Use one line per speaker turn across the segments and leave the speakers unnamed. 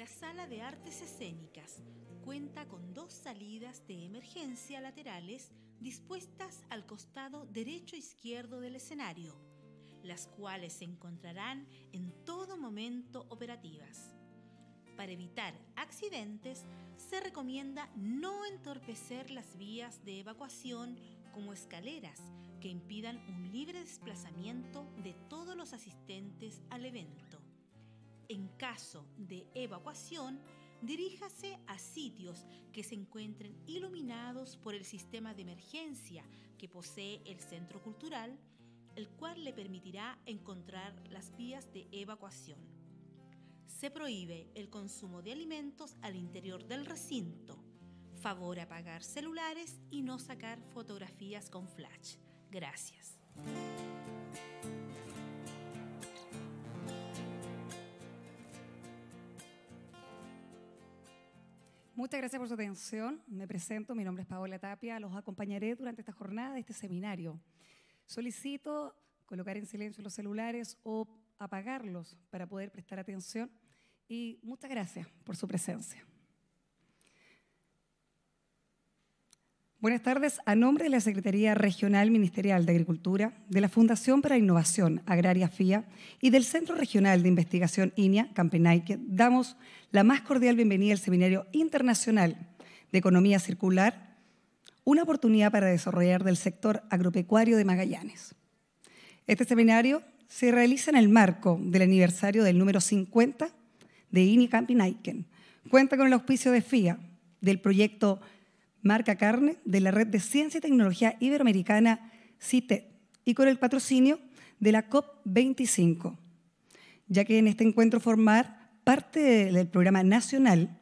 La sala de artes escénicas cuenta con 2 salidas de emergencia laterales dispuestas al costado derecho e izquierdo del escenario, las cuales se encontrarán en todo momento operativas. Para evitar accidentes, se recomienda no entorpecer las vías de evacuación como escaleras que impidan un libre desplazamiento de todos los asistentes al evento. En caso de evacuación, diríjase a sitios que se encuentren iluminados por el sistema de emergencia que posee el centro cultural, el cual le permitirá encontrar las vías de evacuación. Se prohíbe el consumo de alimentos al interior del recinto. Favor apagar celulares y no sacar fotografías con flash. Gracias.
Muchas gracias por su atención. Me presento, mi nombre es Paola Tapia. Los acompañaré durante esta jornada de este seminario. Solicito colocar en silencio los celulares o apagarlos para poder prestar atención y muchas gracias por su presencia. Buenas tardes. A nombre de la Secretaría Regional Ministerial de Agricultura, de la Fundación para la Innovación Agraria FIA y del Centro Regional de Investigación INIA Campenaique, damos la más cordial bienvenida al Seminario Internacional de Economía Circular, una oportunidad para desarrollar del sector agropecuario de Magallanes. Este seminario se realiza en el marco del aniversario del número 50 de INIA Campenaique. Cuenta con el auspicio de FIA, del proyecto Marca Carne, de la Red de Ciencia y Tecnología Iberoamericana CITED y con el patrocinio de la COP25, ya que en este encuentro formar parte del programa nacional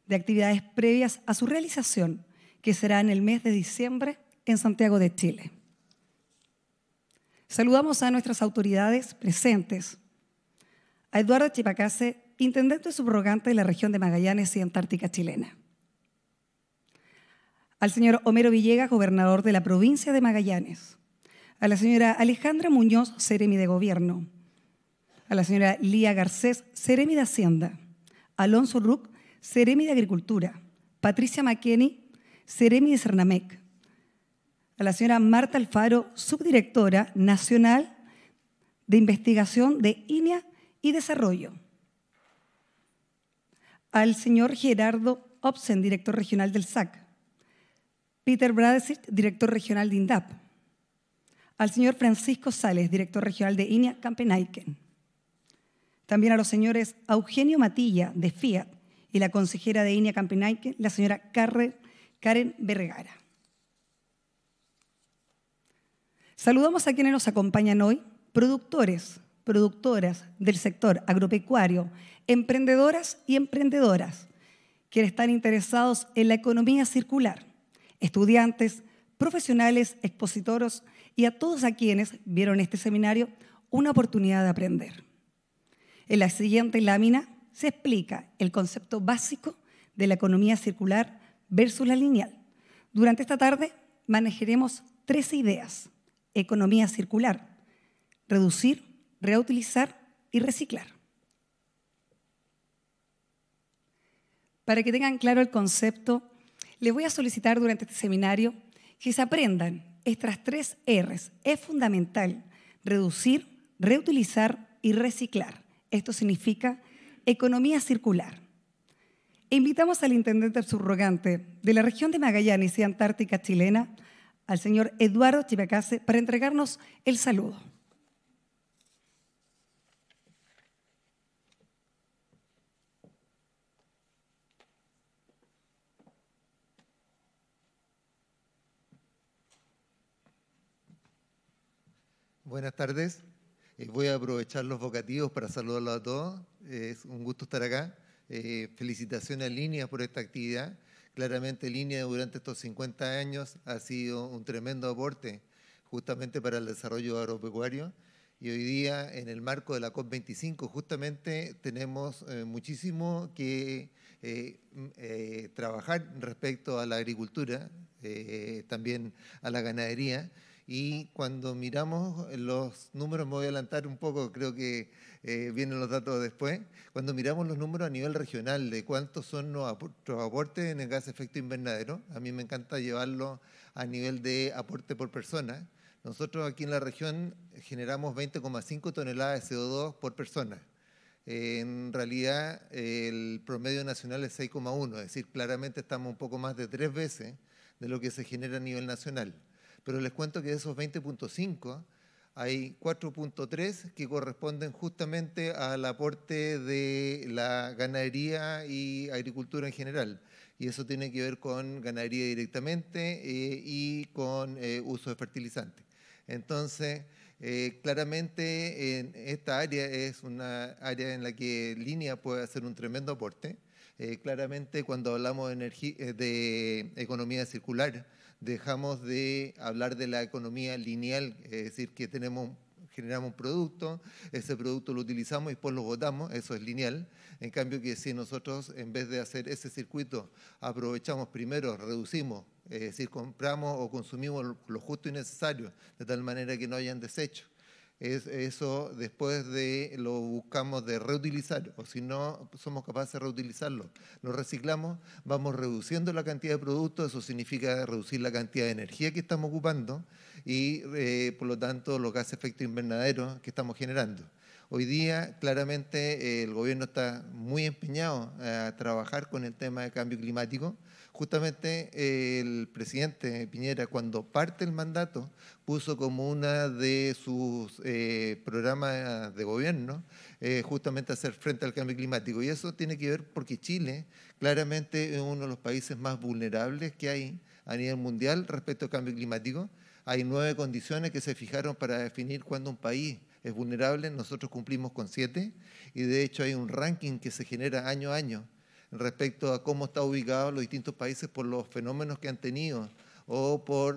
de actividades previas a su realización, que será en el mes de diciembre en Santiago de Chile. Saludamos a nuestras autoridades presentes, a Eduardo Chipacase, intendente subrogante de la región de Magallanes y Antártica chilena, al señor Homero Villegas, gobernador de la provincia de Magallanes, a la señora Alejandra Muñoz, seremi de Gobierno, a la señora Lía Garcés, seremi de Hacienda, Alonso Ruc, seremi de Agricultura, Patricia McKenney, seremi de Cernamec, a la señora Marta Alfaro, subdirectora nacional de investigación de INIA y Desarrollo, al señor Gerardo Obsen, director regional del SAC, Peter Bradesic, director regional de INDAP, al señor Francisco Sales, director regional de INIA Campenaique, también a los señores Eugenio Matilla, de FIAT, y la consejera de INIA Campenaique, la señora Karen Vergara. Saludamos a quienes nos acompañan hoy, productores, productoras del sector agropecuario, emprendedoras y emprendedoras, quienes están interesados en la economía circular, estudiantes, profesionales, expositores y a todos a quienes vieron este seminario una oportunidad de aprender. En la siguiente lámina se explica el concepto básico de la economía circular versus la lineal. Durante esta tarde manejaremos 13 ideas: economía circular, reducir, reutilizar y reciclar. Para que tengan claro el concepto, les voy a solicitar durante este seminario que se aprendan estas 3 R's. Es fundamental reducir, reutilizar y reciclar. Esto significa economía circular. Invitamos al intendente subrogante de la región de Magallanes y Antártica chilena, al señor Eduardo Chipacase, para entregarnos el saludo.
Buenas tardes. Voy a aprovechar los vocativos para saludarlos a todos. Es un gusto estar acá. Felicitaciones a Línea por esta actividad. Claramente Línea durante estos 50 años ha sido un tremendo aporte justamente para el desarrollo agropecuario. Y hoy día, en el marco de la COP25, justamente tenemos muchísimo que trabajar respecto a la agricultura, también a la ganadería. Y cuando miramos los números, me voy a adelantar un poco, creo que vienen los datos después, cuando miramos los números a nivel regional de cuántos son nuestros aportes en el gas de efecto invernadero, a mí me encanta llevarlo a nivel de aporte por persona. Nosotros aquí en la región generamos 20,5 toneladas de CO2 por persona. En realidad el promedio nacional es 6,1, es decir, claramente estamos un poco más de 3 veces de lo que se genera a nivel nacional. Pero les cuento que de esos 20,5 hay 4,3 que corresponden justamente al aporte de la ganadería y agricultura en general. Y eso tiene que ver con ganadería directamente y con uso de fertilizantes. Entonces, claramente en esta área es una área en la que Línea puede hacer un tremendo aporte. Claramente cuando hablamos de economía circular, dejamos de hablar de la economía lineal, es decir, que generamos un producto, ese producto lo utilizamos y después lo botamos, eso es lineal. En cambio que si nosotros en vez de hacer ese circuito aprovechamos primero, reducimos, es decir, compramos o consumimos lo justo y necesario, de tal manera que no hayan desechos. Eso después lo buscamos de reutilizar, o si no somos capaces de reutilizarlo, lo reciclamos, vamos reduciendo la cantidad de productos, eso significa reducir la cantidad de energía que estamos ocupando y por lo tanto los gases de efecto invernadero que estamos generando. Hoy día claramente el gobierno está muy empeñado a trabajar con el tema de cambio climático. Justamente el presidente Piñera, cuando parte el mandato, puso como una de sus programas de gobierno justamente hacer frente al cambio climático. Y eso tiene que ver porque Chile claramente es uno de los países más vulnerables que hay a nivel mundial respecto al cambio climático. Hay 9 condiciones que se fijaron para definir cuándo un país es vulnerable. Nosotros cumplimos con 7 y de hecho hay un ranking que se genera año a año respecto a cómo están ubicados los distintos países por los fenómenos que han tenido o por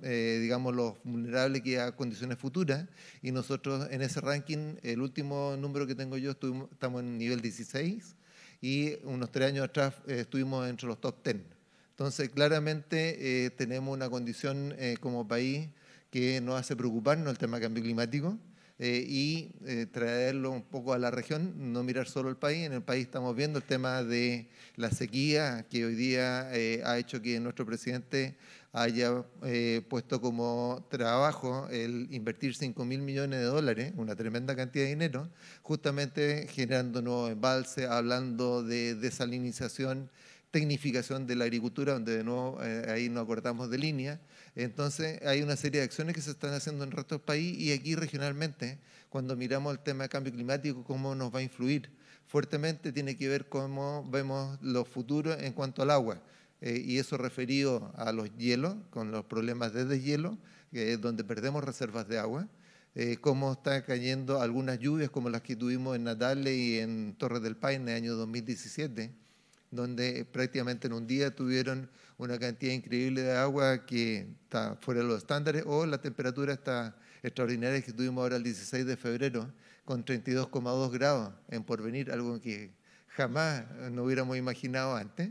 digamos, los vulnerables que a condiciones futuras. Y nosotros en ese ranking, el último número que tengo yo, estamos en nivel 16 y unos 3 años atrás estuvimos entre los top 10. Entonces, claramente tenemos una condición como país que nos hace preocuparnos el tema del cambio climático y traerlo un poco a la región, no mirar solo el país. En el país estamos viendo el tema de la sequía, que hoy día ha hecho que nuestro presidente haya puesto como trabajo el invertir 5.000 millones de dólares, una tremenda cantidad de dinero, justamente generando nuevos embalses, hablando de desalinización, tecnificación de la agricultura, donde de nuevo ahí nos acordamos de Línea. Entonces hay una serie de acciones que se están haciendo en el resto del país y aquí regionalmente, cuando miramos el tema de cambio climático, cómo nos va a influir fuertemente, tiene que ver cómo vemos los futuros en cuanto al agua. Y eso referido a los hielos, con los problemas de deshielo, donde perdemos reservas de agua, cómo están cayendo algunas lluvias como las que tuvimos en Natales y en Torres del Paine en el año 2017, donde prácticamente en un día tuvieron una cantidad increíble de agua que está fuera de los estándares, o la temperatura está extraordinaria que tuvimos ahora el 16 de febrero, con 32,2 grados en Porvenir, algo que jamás no hubiéramos imaginado antes.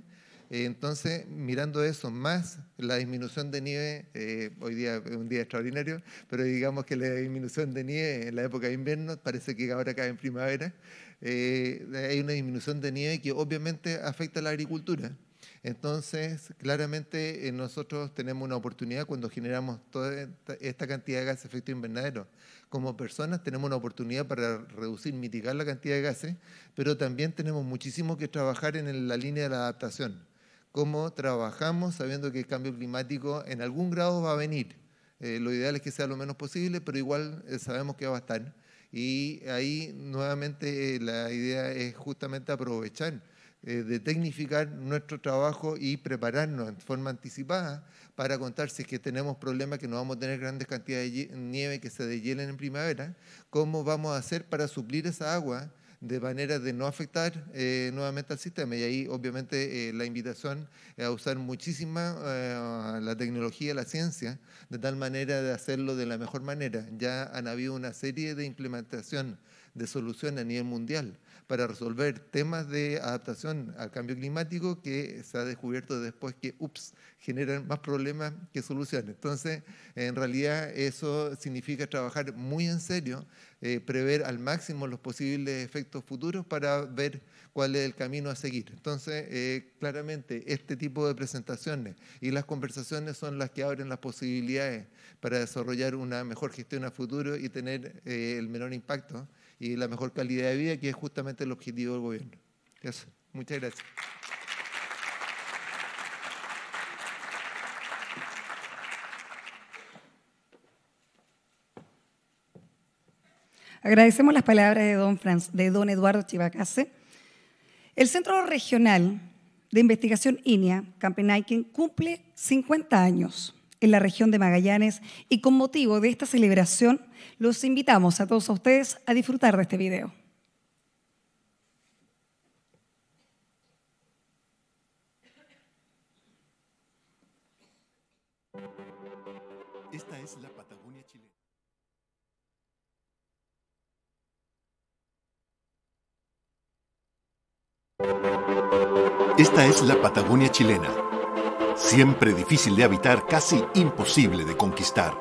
Entonces, mirando eso, más la disminución de nieve, hoy día es un día extraordinario, pero digamos que la disminución de nieve en la época de invierno parece que ahora cae en primavera. Hay una disminución de nieve que obviamente afecta a la agricultura. Entonces, claramente nosotros tenemos una oportunidad cuando generamos toda esta cantidad de gases de efecto invernadero. Como personas tenemos una oportunidad para reducir, mitigar la cantidad de gases, pero también tenemos muchísimo que trabajar en la línea de la adaptación. Cómo trabajamos sabiendo que el cambio climático en algún grado va a venir. Lo ideal es que sea lo menos posible, pero igual sabemos que va a estar. Y ahí nuevamente la idea es justamente aprovechar de tecnificar nuestro trabajo y prepararnos en forma anticipada para contar si es que tenemos problemas que no vamos a tener grandes cantidades de nieve que se deshielen en primavera, cómo vamos a hacer para suplir esa agua de manera de no afectar nuevamente al sistema. Y ahí obviamente la invitación es a usar muchísima la tecnología, la ciencia, de tal manera de hacerlo de la mejor manera. Ya han habido una serie de implementación de soluciones a nivel mundial para resolver temas de adaptación al cambio climático que se ha descubierto después que, generan más problemas que soluciones. Entonces, en realidad eso significa trabajar muy en serio, prever al máximo los posibles efectos futuros para ver cuál es el camino a seguir. Entonces, claramente, este tipo de presentaciones y las conversaciones son las que abren las posibilidades para desarrollar una mejor gestión a futuro y tener el menor impacto y la mejor calidad de vida, que es justamente el objetivo del gobierno. Eso. Muchas gracias.
Agradecemos las palabras de don Eduardo Chivacase. El Centro Regional de Investigación INIA Campenaique cumple 50 años en la región de Magallanes y con motivo de esta celebración los invitamos a todos ustedes a disfrutar de este video.
Esta es la Patagonia chilena. Esta es la Patagonia chilena. Siempre difícil de habitar, casi imposible de conquistar.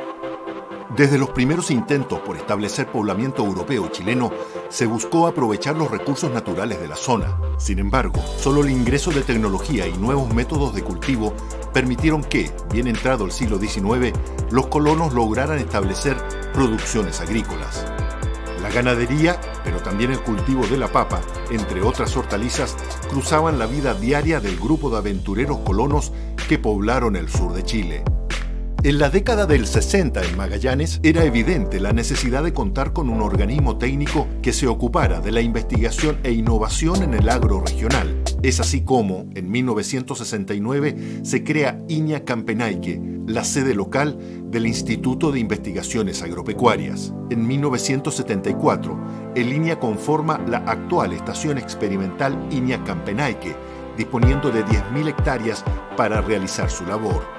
Desde los primeros intentos por establecer poblamiento europeo y chileno, se buscó aprovechar los recursos naturales de la zona. Sin embargo, solo el ingreso de tecnología y nuevos métodos de cultivo permitieron que, bien entrado el siglo XIX, los colonos lograran establecer producciones agrícolas. La ganadería, pero también el cultivo de la papa, entre otras hortalizas, cruzaban la vida diaria del grupo de aventureros colonos que poblaron el sur de Chile. En la década del 60 en Magallanes era evidente la necesidad de contar con un organismo técnico que se ocupara de la investigación e innovación en el agro regional. Es así como, en 1969, se crea INIA Campenaique, la sede local del Instituto de Investigaciones Agropecuarias. En 1974, el INIA conforma la actual estación experimental INIA Campenaique, disponiendo de 10.000 hectáreas para realizar su labor.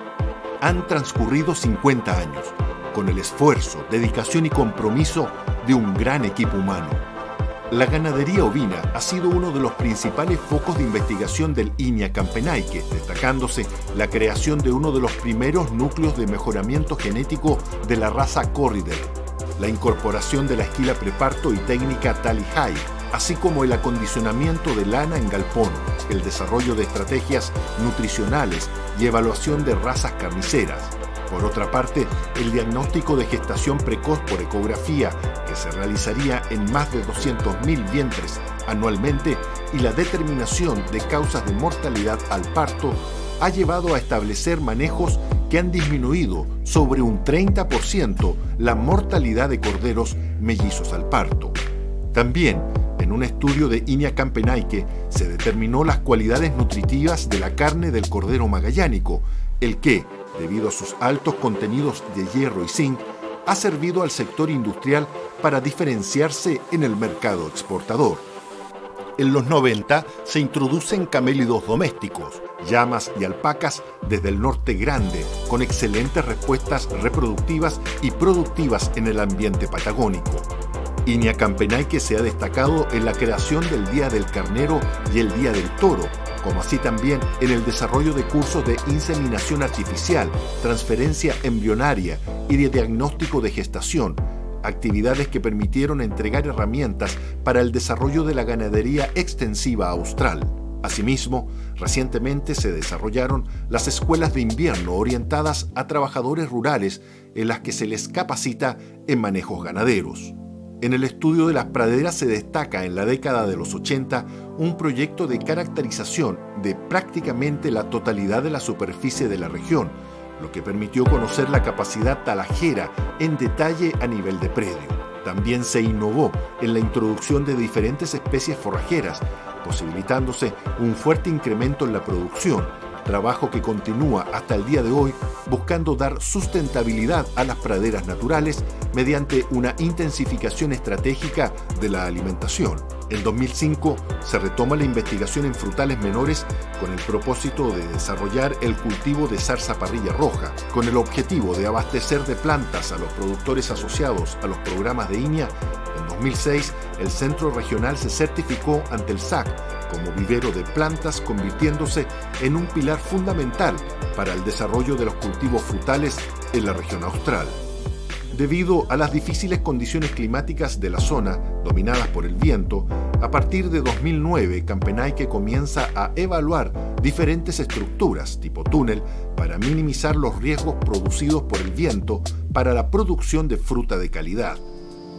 Han transcurrido 50 años, con el esfuerzo, dedicación y compromiso de un gran equipo humano. La ganadería ovina ha sido uno de los principales focos de investigación del INIA Campenaique, destacándose la creación de uno de los primeros núcleos de mejoramiento genético de la raza Corrider, la incorporación de la esquila preparto y técnica Tally High, así como el acondicionamiento de lana en galpón, el desarrollo de estrategias nutricionales y evaluación de razas carniceras. Por otra parte, el diagnóstico de gestación precoz por ecografía, que se realizaría en más de 200.000 vientres anualmente, y la determinación de causas de mortalidad al parto, ha llevado a establecer manejos que han disminuido sobre un 30% la mortalidad de corderos mellizos al parto. También, en un estudio de INIA Campenaique, se determinó las cualidades nutritivas de la carne del cordero magallánico, el que, debido a sus altos contenidos de hierro y zinc, ha servido al sector industrial para diferenciarse en el mercado exportador. En los 90 se introducen camélidos domésticos, llamas y alpacas desde el norte grande, con excelentes respuestas reproductivas y productivas en el ambiente patagónico. INIA Campenaique se ha destacado en la creación del Día del Carnero y el Día del Toro, como así también en el desarrollo de cursos de inseminación artificial, transferencia embrionaria y de diagnóstico de gestación, actividades que permitieron entregar herramientas para el desarrollo de la ganadería extensiva austral. Asimismo, recientemente se desarrollaron las escuelas de invierno orientadas a trabajadores rurales en las que se les capacita en manejos ganaderos. En el estudio de las praderas se destaca en la década de los 80 un proyecto de caracterización de prácticamente la totalidad de la superficie de la región, lo que permitió conocer la capacidad talajera en detalle a nivel de predio. También se innovó en la introducción de diferentes especies forrajeras, posibilitándose un fuerte incremento en la producción, trabajo que continúa hasta el día de hoy buscando dar sustentabilidad a las praderas naturales mediante una intensificación estratégica de la alimentación. En 2005 se retoma la investigación en frutales menores con el propósito de desarrollar el cultivo de zarzaparrilla roja, con el objetivo de abastecer de plantas a los productores asociados a los programas de INIA En 2006, el centro regional se certificó ante el SAC como vivero de plantas, convirtiéndose en un pilar fundamental para el desarrollo de los cultivos frutales en la región austral. Debido a las difíciles condiciones climáticas de la zona, dominadas por el viento, a partir de 2009, Campenaique comienza a evaluar diferentes estructuras tipo túnel para minimizar los riesgos producidos por el viento para la producción de fruta de calidad.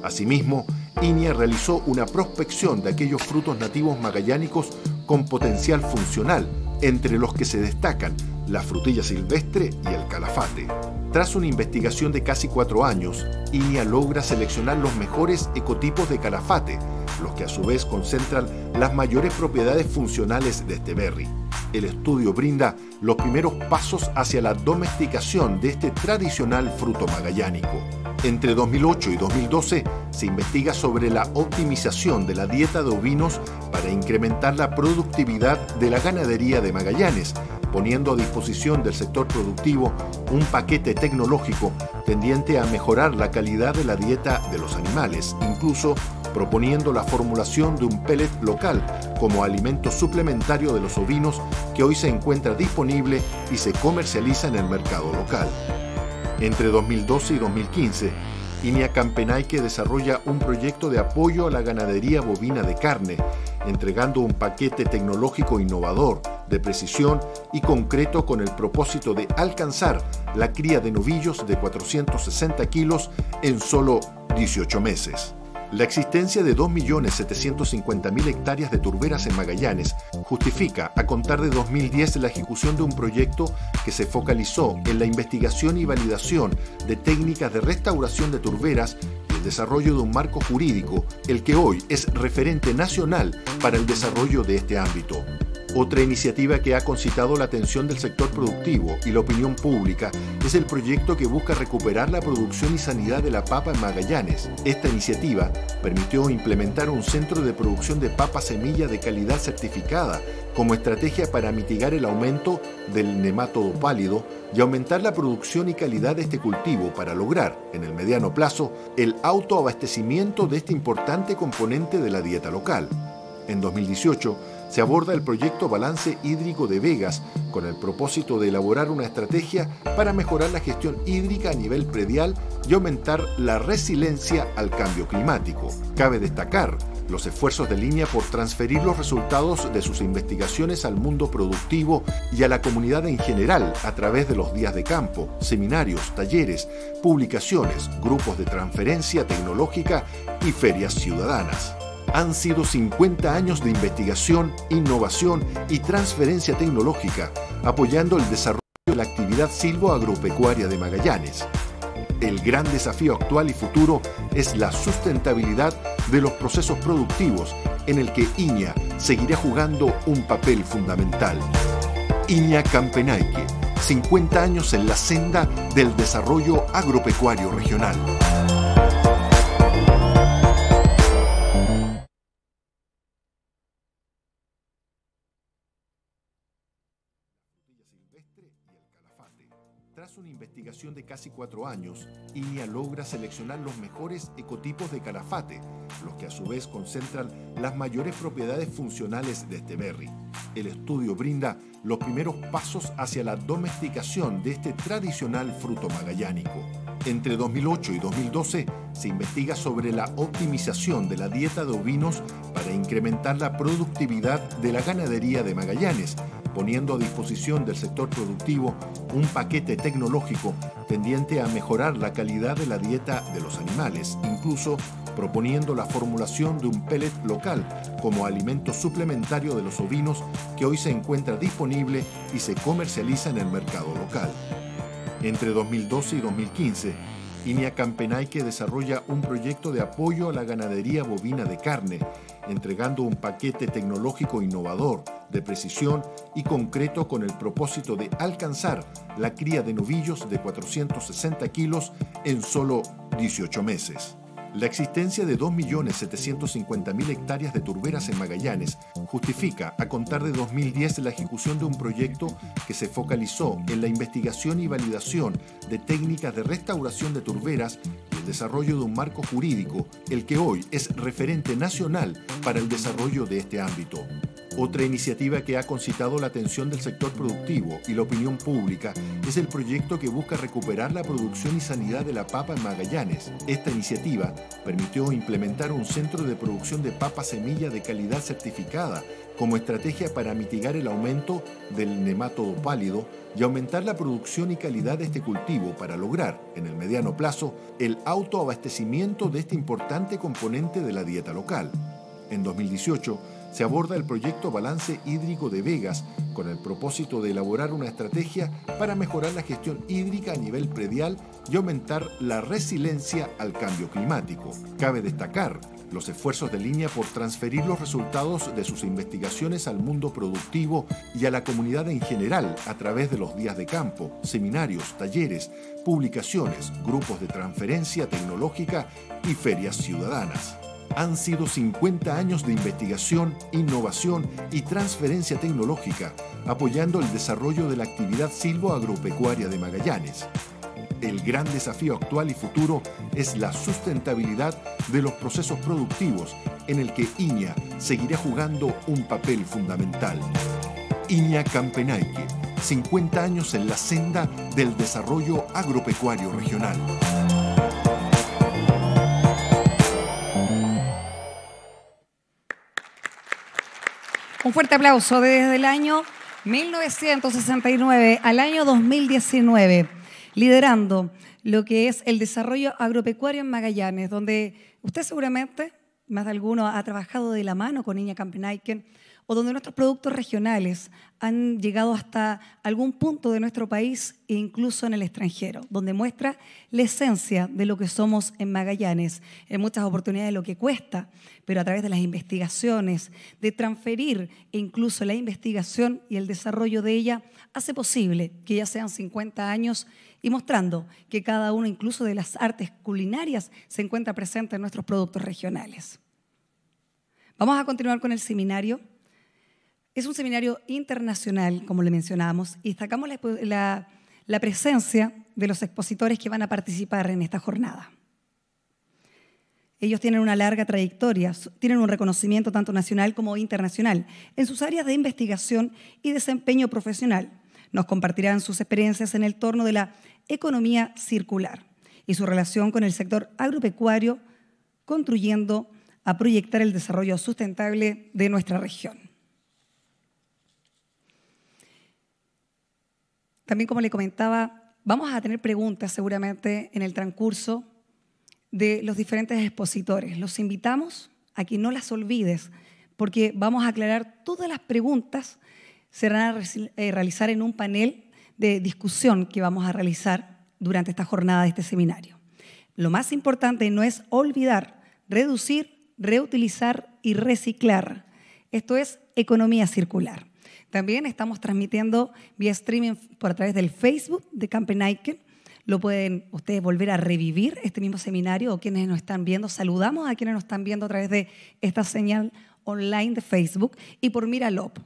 Asimismo, INIA realizó una prospección de aquellos frutos nativos magallánicos con potencial funcional, entre los que se destacan la frutilla silvestre y el calafate. Tras una investigación de casi 4 años, INIA logra seleccionar los mejores ecotipos de calafate, los que a su vez concentran las mayores propiedades funcionales de este berry. El estudio brinda los primeros pasos hacia la domesticación de este tradicional fruto magallánico. Entre 2008 y 2012 se investiga sobre la optimización de la dieta de ovinos para incrementar la productividad de la ganadería de Magallanes, poniendo a disposición del sector productivo un paquete tecnológico tendiente a mejorar la calidad de la dieta de los animales, incluso proponiendo la formulación de un pellet local como alimento suplementario de los ovinos que hoy se encuentra disponible y se comercializa en el mercado local. Entre 2012 y 2015, INIA Campenaique desarrolla un proyecto de apoyo a la ganadería bovina de carne, entregando un paquete tecnológico innovador, de precisión y concreto con el propósito de alcanzar la cría de novillos de 460 kilos en solo 18 meses. La existencia de 2.750.000 hectáreas de turberas en Magallanes justifica, a contar de 2010, la ejecución de un proyecto que se focalizó en la investigación y validación de técnicas de restauración de turberas y el desarrollo de un marco jurídico, el que hoy es referente nacional para el desarrollo de este ámbito. Otra iniciativa que ha concitado la atención del sector productivo y la opinión pública es el proyecto que busca recuperar la producción y sanidad de la papa en Magallanes. Esta iniciativa permitió implementar un centro de producción de papa semilla de calidad certificada como estrategia para mitigar el aumento del nemátodo pálido y aumentar la producción y calidad de este cultivo para lograr, en el mediano plazo, el autoabastecimiento de este importante componente de la dieta local. En 2018, se aborda el proyecto Balance Hídrico de Vegas con el propósito de elaborar una estrategia para mejorar la gestión hídrica a nivel predial y aumentar la resiliencia al cambio climático. Cabe destacar los esfuerzos de INIA por transferir los resultados de sus investigaciones al mundo productivo y a la comunidad en general a través de los días de campo, seminarios, talleres, publicaciones, grupos de transferencia tecnológica y ferias ciudadanas. Han sido 50 años de investigación, innovación y transferencia tecnológica, apoyando el desarrollo de la actividad silvoagropecuaria de Magallanes. El gran desafío actual y futuro es la sustentabilidad de los procesos productivos, en el que INIA seguirá jugando un papel fundamental. INIA Campenaique, 50 años en la senda del desarrollo agropecuario regional. Tras una investigación de casi 4 años, INIA logra seleccionar los mejores ecotipos de calafate, los que a su vez concentran las mayores propiedades funcionales de este berry. El estudio brinda los primeros pasos hacia la domesticación de este tradicional fruto magallánico. Entre 2008 y 2012 se investiga sobre la optimización de la dieta de ovinos para incrementar la productividad de la ganadería de Magallanes, poniendo a disposición del sector productivo un paquete tecnológico tendiente a mejorar la calidad de la dieta de los animales, incluso proponiendo la formulación de un pellet local como alimento suplementario de los ovinos que hoy se encuentra disponible y se comercializa en el mercado local. Entre 2012 y 2015, INIA Campenaique desarrolla un proyecto de apoyo a la ganadería bovina de carne, entregando un paquete tecnológico innovador, de precisión y concreto con el propósito de alcanzar la cría de novillos de 460 kilos en solo 18 meses. La existencia de 2.750.000 hectáreas de turberas en Magallanes justifica, a contar de 2010, la ejecución de un proyecto que se focalizó en la investigación y validación de técnicas de restauración de turberas y el desarrollo de un marco jurídico, el que hoy es referente nacional para el desarrollo de este ámbito. Otra iniciativa que ha concitado la atención del sector productivo y la opinión pública es el proyecto que busca recuperar la producción y sanidad de la papa en Magallanes. Esta iniciativa permitió implementar un centro de producción de papa semilla de calidad certificada como estrategia para mitigar el aumento del nemátodo pálido y aumentar la producción y calidad de este cultivo para lograr, en el mediano plazo, el autoabastecimiento de este importante componente de la dieta local. En 2018, se aborda el proyecto Balance Hídrico de Vegas con el propósito de elaborar una estrategia para mejorar la gestión hídrica a nivel predial y aumentar la resiliencia al cambio climático. Cabe destacar los esfuerzos de Línea por transferir los resultados de sus investigaciones al mundo productivo y a la comunidad en general a través de los días de campo, seminarios, talleres, publicaciones, grupos de transferencia tecnológica y ferias ciudadanas. Han sido 50 años de investigación, innovación y transferencia tecnológica, apoyando el desarrollo de la actividad silvoagropecuaria de Magallanes. El gran desafío actual y futuro es la sustentabilidad de los procesos productivos, en el que INIA seguirá jugando un papel fundamental. INIA Campenaique, 50 años en la senda del desarrollo agropecuario regional.
Un fuerte aplauso. Desde el año 1969 al año 2019, liderando lo que es el desarrollo agropecuario en Magallanes, donde usted seguramente, más de alguno, ha trabajado de la mano con INIA Campenaique, o donde nuestros productos regionales han llegado hasta algún punto de nuestro país e incluso en el extranjero, donde muestra la esencia de lo que somos en Magallanes, en muchas oportunidades lo que cuesta, pero a través de las investigaciones, de transferir e incluso la investigación y el desarrollo de ella, hace posible que ya sean 50 años y mostrando que cada uno, incluso de las artes culinarias, se encuentra presente en nuestros productos regionales. Vamos a continuar con el seminario. Es un seminario internacional, como le mencionábamos, y destacamos la presencia de los expositores que van a participar en esta jornada. Ellos tienen una larga trayectoria, tienen un reconocimiento tanto nacional como internacional en sus áreas de investigación y desempeño profesional. Nos compartirán sus experiencias en el torno de la economía circular y su relación con el sector agropecuario, contribuyendo a proyectar el desarrollo sustentable de nuestra región. También, como le comentaba, vamos a tener preguntas seguramente en el transcurso de los diferentes expositores. Los invitamos a que no las olvides, porque vamos a aclarar todas las preguntas, se van a realizar en un panel de discusión que vamos a realizar durante esta jornada de este seminario. Lo más importante no es olvidar, reducir, reutilizar y reciclar. Esto es economía circular. También estamos transmitiendo vía streaming por a través del Facebook de Campenaique. Lo pueden ustedes volver a revivir este mismo seminario o quienes nos están viendo. Saludamos a quienes nos están viendo a través de esta señal online de Facebook y por Miralop.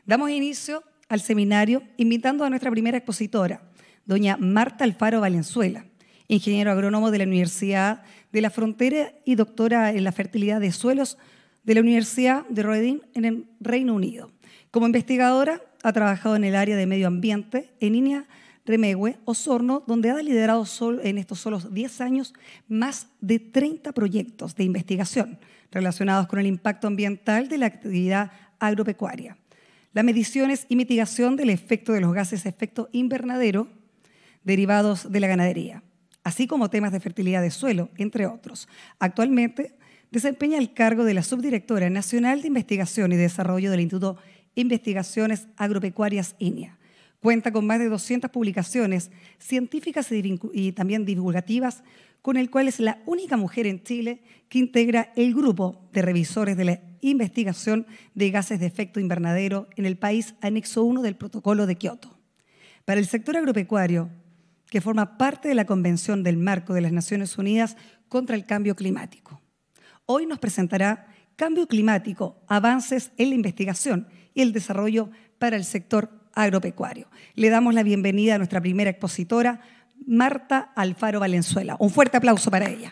Damos inicio al seminario invitando a nuestra primera expositora, doña Marta Alfaro Valenzuela, ingeniero agrónomo de la Universidad de la Frontera y doctora en la fertilidad de suelos de la Universidad de Reading en el Reino Unido. Como investigadora, ha trabajado en el área de medio ambiente en INIA Remegue, Osorno, donde ha liderado en estos solos 10 años más de 30 proyectos de investigación relacionados con el impacto ambiental de la actividad agropecuaria, las mediciones y mitigación del efecto de los gases de efecto invernadero derivados de la ganadería, así como temas de fertilidad de suelo, entre otros. Actualmente desempeña el cargo de la subdirectora nacional de investigación y desarrollo del Instituto Investigaciones Agropecuarias INIA. Cuenta con más de 200 publicaciones científicas y también divulgativas, con el cual es la única mujer en Chile que integra el grupo de revisores de la investigación de gases de efecto invernadero en el país anexo 1 del Protocolo de Kioto. Para el sector agropecuario, que forma parte de la Convención del Marco de las Naciones Unidas contra el Cambio Climático. Hoy nos presentará Cambio Climático, avances en la investigación y el desarrollo para el sector agropecuario. Le damos la bienvenida a nuestra primera expositora, Marta Alfaro Valenzuela. Un fuerte aplauso para ella.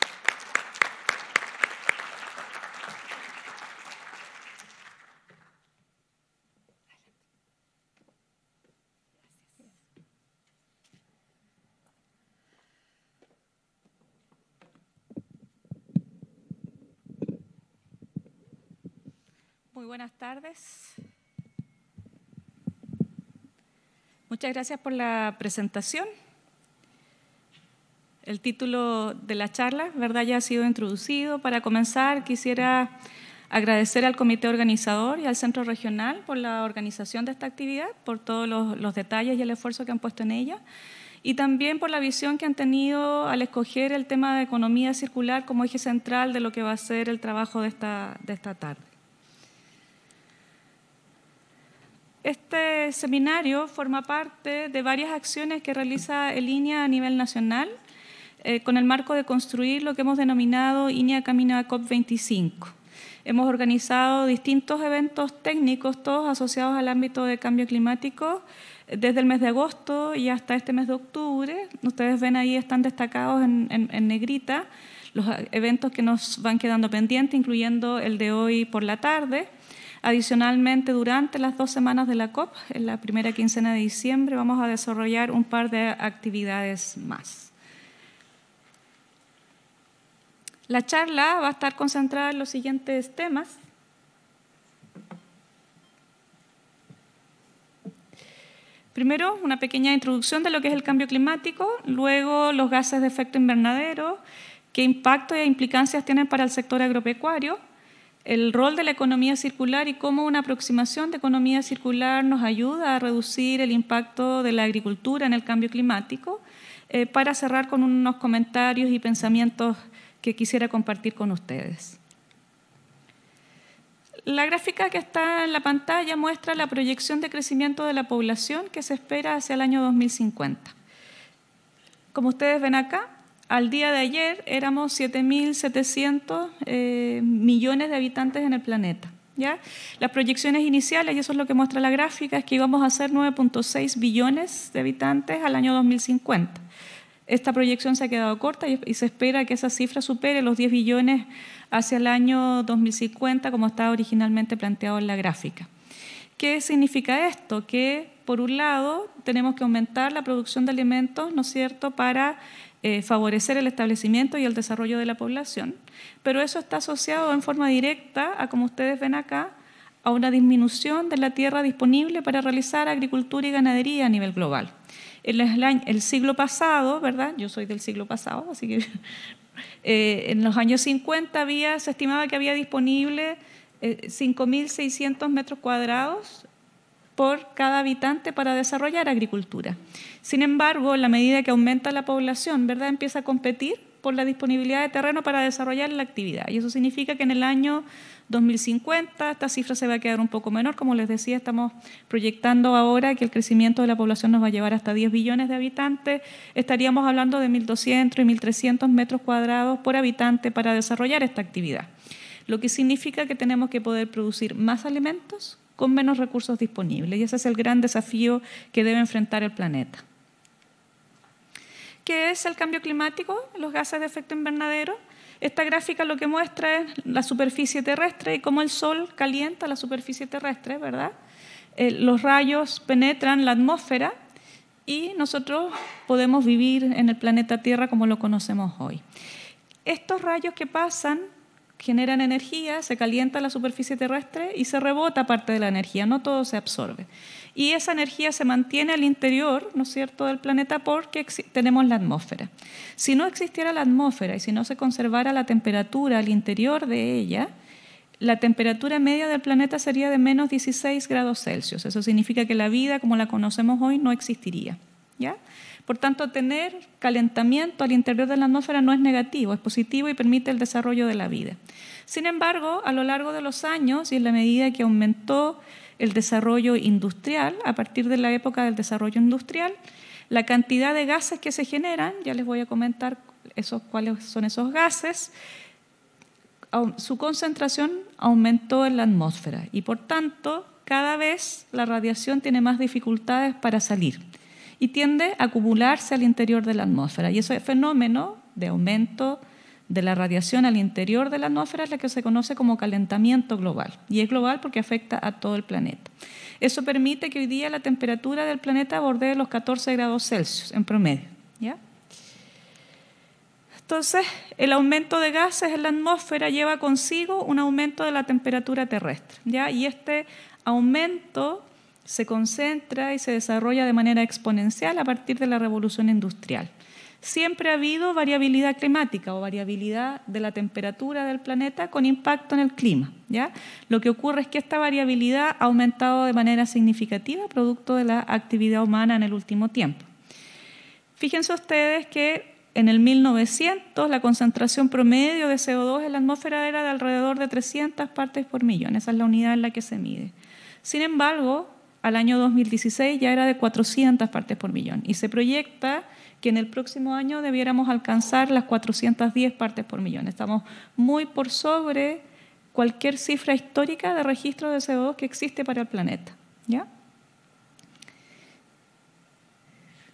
Muy buenas tardes. Muchas gracias por la presentación. El título de la charla, ¿verdad?, ya ha sido introducido. Para comenzar, quisiera agradecer al comité organizador y al Centro Regional por la organización de esta actividad, por todos los detalles y el esfuerzo que han puesto en ella, y también por la visión que han tenido al escoger el tema de economía circular como eje central de lo que va a ser el trabajo de esta tarde. Este seminario forma parte de varias acciones que realiza el INEA a nivel nacional, con el marco de construir lo que hemos denominado INEA Camino a COP25. Hemos organizado distintos eventos técnicos, todos asociados al ámbito de cambio climático, desde el mes de agosto y hasta este mes de octubre. Ustedes ven ahí, están destacados en negrita los eventos que nos van quedando pendientes, incluyendo el de hoy por la tarde. Adicionalmente, durante las 2 semanas de la COP, en la primera quincena de diciembre, vamos a desarrollar un par de actividades más. La charla va a estar concentrada en los siguientes temas. Primero, una pequeña introducción de lo que es el cambio climático, luego los gases de efecto invernadero, qué impacto e implicancias tienen para el sector agropecuario, el rol de la economía circular y cómo una aproximación de economía circular nos ayuda a reducir el impacto de la agricultura en el cambio climático, para cerrar con unos comentarios y pensamientos que quisiera compartir con ustedes. La gráfica que está en la pantalla muestra la proyección de crecimiento de la población que se espera hacia el año 2050. Como ustedes ven acá, al día de ayer éramos 7.700 millones de habitantes en el planeta, ¿ya? Las proyecciones iniciales, y eso es lo que muestra la gráfica, es que íbamos a ser 9.6 billones de habitantes al año 2050. Esta proyección se ha quedado corta y se espera que esa cifra supere los 10 billones hacia el año 2050, como estaba originalmente planteado en la gráfica. ¿Qué significa esto? Que, por un lado, tenemos que aumentar la producción de alimentos, ¿no es cierto?, para favorecer el establecimiento y el desarrollo de la población, pero eso está asociado en forma directa a, como ustedes ven acá, a una disminución de la tierra disponible para realizar agricultura y ganadería a nivel global. El siglo pasado, ¿verdad? Yo soy del siglo pasado, así que en los años 50 se estimaba que había disponible 5.600 metros cuadrados por cada habitante para desarrollar agricultura. Sin embargo, en la medida que aumenta la población, ¿verdad?, empieza a competir por la disponibilidad de terreno para desarrollar la actividad. Y eso significa que en el año 2050 esta cifra se va a quedar un poco menor. Como les decía, estamos proyectando ahora que el crecimiento de la población nos va a llevar hasta 10 billones de habitantes. Estaríamos hablando de 1.200 y 1.300 metros cuadrados por habitante para desarrollar esta actividad, lo que significa que tenemos que poder producir más alimentos con menos recursos disponibles. Y ese es el gran desafío que debe enfrentar el planeta. ¿Qué es el cambio climático? Los gases de efecto invernadero. Esta gráfica lo que muestra es la superficie terrestre y cómo el sol calienta la superficie terrestre, ¿verdad? Los rayos penetran la atmósfera y nosotros podemos vivir en el planeta Tierra como lo conocemos hoy. Estos rayos que pasan generan energía, se calienta la superficie terrestre y se rebota parte de la energía, no todo se absorbe. Y esa energía se mantiene al interior, ¿no es cierto?, del planeta porque tenemos la atmósfera. Si no existiera la atmósfera y si no se conservara la temperatura al interior de ella, la temperatura media del planeta sería de menos 16 grados Celsius. Eso significa que la vida como la conocemos hoy no existiría, ¿ya? Por tanto, tener calentamiento al interior de la atmósfera no es negativo, es positivo y permite el desarrollo de la vida. Sin embargo, a lo largo de los años y en la medida que aumentó el desarrollo industrial, a partir de la época del desarrollo industrial, la cantidad de gases que se generan, ya les voy a comentar cuáles son esos gases, su concentración aumentó en la atmósfera y por tanto cada vez la radiación tiene más dificultades para salir. y tiende a acumularse al interior de la atmósfera. Y ese fenómeno de aumento de la radiación al interior de la atmósfera es la que se conoce como calentamiento global. Y es global porque afecta a todo el planeta. Eso permite que hoy día la temperatura del planeta bordee los 14 grados Celsius en promedio, ¿ya? Entonces, el aumento de gases en la atmósfera lleva consigo un aumento de la temperatura terrestre, ¿ya? Y este aumento se concentra y se desarrolla de manera exponencial a partir de la revolución industrial. Siempre ha habido variabilidad climática o variabilidad de la temperatura del planeta con impacto en el clima, ¿ya? Lo que ocurre es que esta variabilidad ha aumentado de manera significativa producto de la actividad humana en el último tiempo. Fíjense ustedes que en el 1900 la concentración promedio de CO2 en la atmósfera era de alrededor de 300 partes por millón. Esa es la unidad en la que se mide. Sin embargo, al año 2016 ya era de 400 partes por millón y se proyecta que en el próximo año debiéramos alcanzar las 410 partes por millón. Estamos muy por sobre cualquier cifra histórica de registro de CO2 que existe para el planeta, ¿ya?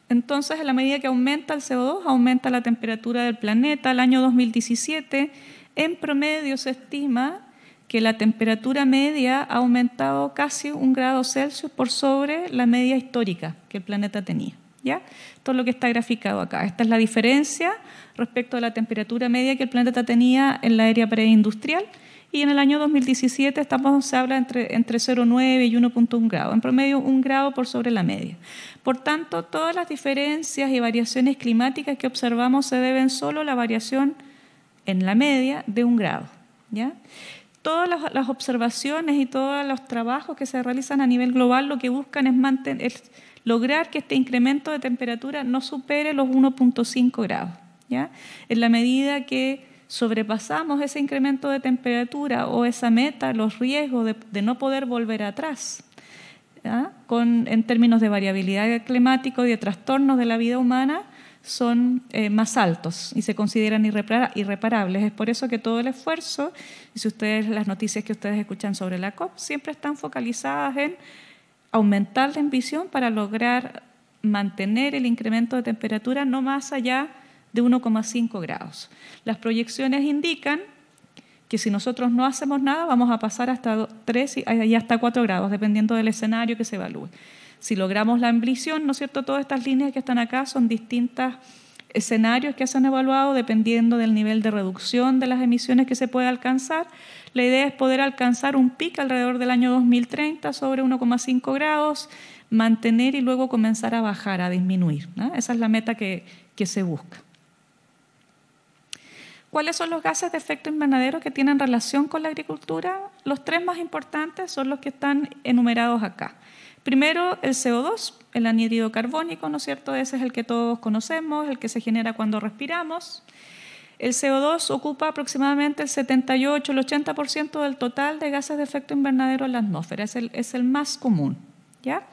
Entonces, a la medida que aumenta el CO2, aumenta la temperatura del planeta. Al año 2017, en promedio se estima que la temperatura media ha aumentado casi 1 grado Celsius por sobre la media histórica que el planeta tenía, ¿ya? Esto es lo que está graficado acá. Esta es la diferencia respecto a la temperatura media que el planeta tenía en la era preindustrial, y en el año 2017 se habla entre 0,9 y 1,1 grado, en promedio 1 grado por sobre la media. Por tanto, todas las diferencias y variaciones climáticas que observamos se deben solo a la variación en la media de 1 grado, ¿ya? Todas las observaciones y todos los trabajos que se realizan a nivel global lo que buscan es lograr que este incremento de temperatura no supere los 1,5 grados, ¿ya? En la medida que sobrepasamos ese incremento de temperatura o esa meta, los riesgos de no poder volver atrás, ¿ya? En términos de variabilidad climática y de trastornos de la vida humana, son más altos y se consideran irreparables. Es por eso que todo el esfuerzo, y si ustedes, las noticias que ustedes escuchan sobre la COP, siempre están focalizadas en aumentar la ambición para lograr mantener el incremento de temperatura no más allá de 1,5 grados. Las proyecciones indican que si nosotros no hacemos nada vamos a pasar hasta 3 y hasta 4 grados, dependiendo del escenario que se evalúe. Si logramos la ambición, ¿no es cierto? Todas estas líneas que están acá son distintos escenarios que se han evaluado dependiendo del nivel de reducción de las emisiones que se puede alcanzar. La idea es poder alcanzar un pico alrededor del año 2030 sobre 1,5 grados, mantener y luego comenzar a bajar, a disminuir, ¿no? Esa es la meta que se busca. ¿Cuáles son los gases de efecto invernadero que tienen relación con la agricultura? Los 3 más importantes son los que están enumerados acá. Primero, el CO2, el anhídrido carbónico, ¿no es cierto? Ese es el que todos conocemos, el que se genera cuando respiramos. El CO2 ocupa aproximadamente el 78, el 80% del total de gases de efecto invernadero en la atmósfera. Es el más común, ¿ya?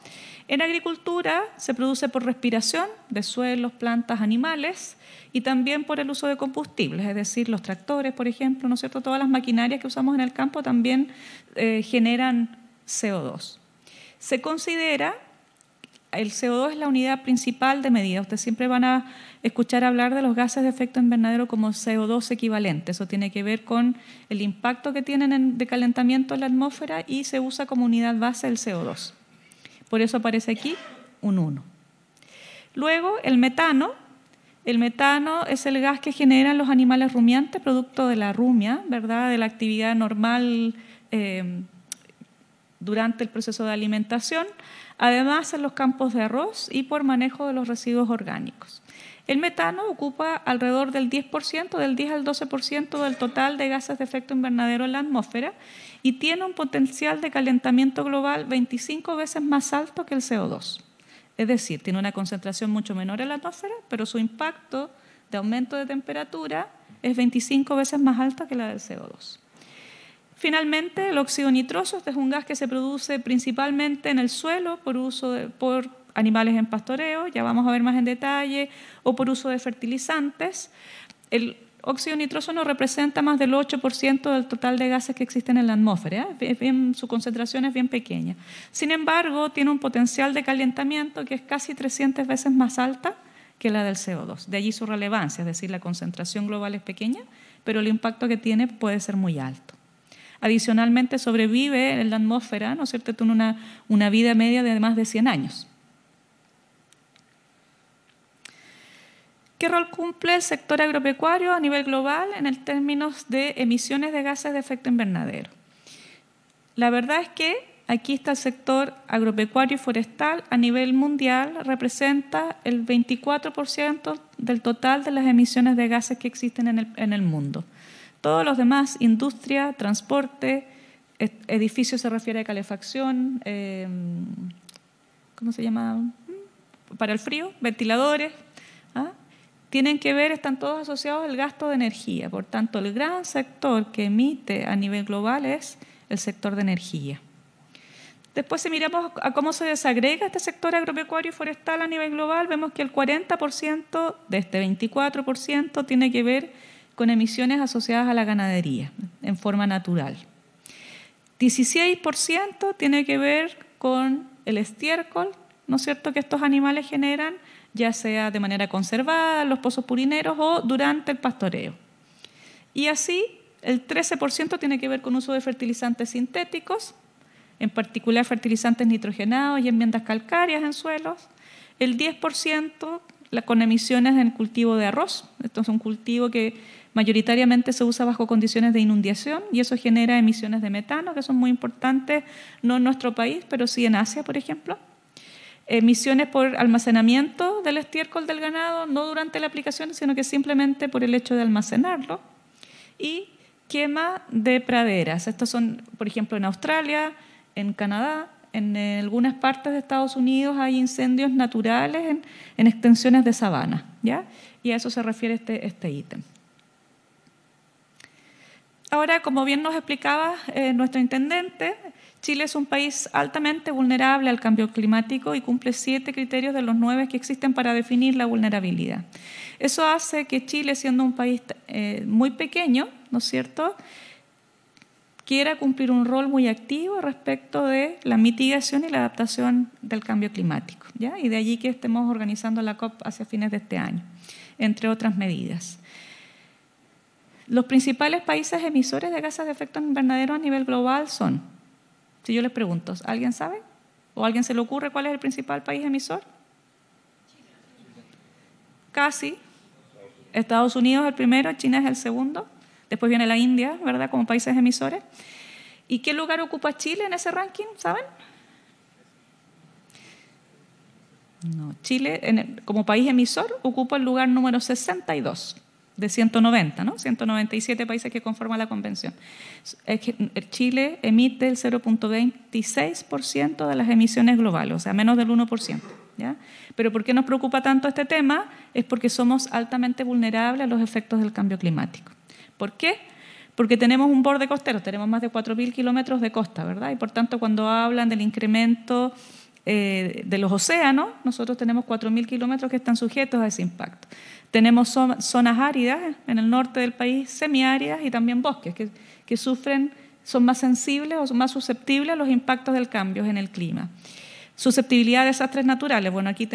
En agricultura se produce por respiración de suelos, plantas, animales y también por el uso de combustibles, es decir, los tractores, por ejemplo, ¿no es cierto? Todas las maquinarias que usamos en el campo también generan CO2. Se considera, el CO2 es la unidad principal de medida. Ustedes siempre van a escuchar hablar de los gases de efecto invernadero como CO2 equivalente. Eso tiene que ver con el impacto que tienen de calentamiento en la atmósfera y se usa como unidad base el CO2. Por eso aparece aquí un 1. Luego, el metano. El metano es el gas que generan los animales rumiantes, producto de la rumia, ¿verdad? De la actividad normal durante el proceso de alimentación, además en los campos de arroz y por manejo de los residuos orgánicos. El metano ocupa alrededor del 10%, del 10 al 12% del total de gases de efecto invernadero en la atmósfera y tiene un potencial de calentamiento global 25 veces más alto que el CO2. Es decir, tiene una concentración mucho menor en la atmósfera, pero su impacto de aumento de temperatura es 25 veces más alto que la del CO2. Finalmente, el óxido nitroso, este es un gas que se produce principalmente en el suelo por animales en pastoreo, ya vamos a ver más en detalle, o por uso de fertilizantes. El óxido nitroso no representa más del 8% del total de gases que existen en la atmósfera, su concentración es bien pequeña. Sin embargo, tiene un potencial de calentamiento que es casi 300 veces más alta que la del CO2. De allí su relevancia, es decir, la concentración global es pequeña, pero el impacto que tiene puede ser muy alto. Adicionalmente, sobrevive en la atmósfera, ¿no es cierto?, tiene una vida media de más de 100 años. ¿Qué rol cumple el sector agropecuario a nivel global en términos de emisiones de gases de efecto invernadero? La verdad es que aquí está el sector agropecuario y forestal a nivel mundial, representa el 24% del total de las emisiones de gases que existen en el mundo. Todos los demás, industria, transporte, edificios se refiere a calefacción, ¿cómo se llama? Para el frío, ventiladores, tienen que ver, están todos asociados al gasto de energía. Por tanto, el gran sector que emite a nivel global es el sector de energía. Después, si miramos a cómo se desagrega este sector agropecuario y forestal a nivel global, vemos que el 40% de este 24% tiene que ver con emisiones asociadas a la ganadería en forma natural. 16% tiene que ver con el estiércol, ¿no es cierto?, que estos animales generan, ya sea de manera conservada, en los pozos purineros o durante el pastoreo. Y así, el 13% tiene que ver con uso de fertilizantes sintéticos, en particular fertilizantes nitrogenados y enmiendas calcáreas en suelos. El 10% con emisiones en el cultivo de arroz. Esto es un cultivo que mayoritariamente se usa bajo condiciones de inundación y eso genera emisiones de metano, que son muy importantes, no en nuestro país, pero sí en Asia, por ejemplo. Emisiones por almacenamiento del estiércol del ganado, no durante la aplicación, sino que simplemente por el hecho de almacenarlo. Y quema de praderas. Estos son, por ejemplo, en Australia, en Canadá, en algunas partes de Estados Unidos hay incendios naturales en extensiones de sabana, ¿ya? Y a eso se refiere este ítem. Ahora, como bien nos explicaba nuestro intendente, Chile es un país altamente vulnerable al cambio climático y cumple 7 criterios de los 9 que existen para definir la vulnerabilidad. Eso hace que Chile, siendo un país muy pequeño, ¿no es cierto?, quiera cumplir un rol muy activo respecto de la mitigación y la adaptación del cambio climático, ¿ya? Y de allí que estemos organizando la COP hacia fines de este año, entre otras medidas. Los principales países emisores de gases de efecto invernadero a nivel global son, si yo les pregunto, ¿alguien sabe? ¿O a alguien se le ocurre cuál es el principal país emisor? Casi. Estados Unidos es el primero, China es el segundo. Después viene la India, ¿verdad?, como países emisores. ¿Y qué lugar ocupa Chile en ese ranking? ¿Saben? No, Chile, como país emisor, ocupa el lugar número 62 de 190, ¿no? 197 países que conforman la convención. Chile emite el 0.26% de las emisiones globales, o sea, menos del 1%. ¿Ya? Pero ¿por qué nos preocupa tanto este tema? Es porque somos altamente vulnerables a los efectos del cambio climático. ¿Por qué? Porque tenemos un borde costero, tenemos más de 4.000 kilómetros de costa, ¿verdad? Y por tanto, cuando hablan del incremento de los océanos, nosotros tenemos 4.000 kilómetros que están sujetos a ese impacto. Tenemos zonas áridas en el norte del país, semiáridas y también bosques que sufren, son más sensibles o más susceptibles a los impactos del cambio en el clima. Susceptibilidad a desastres naturales. Bueno, aquí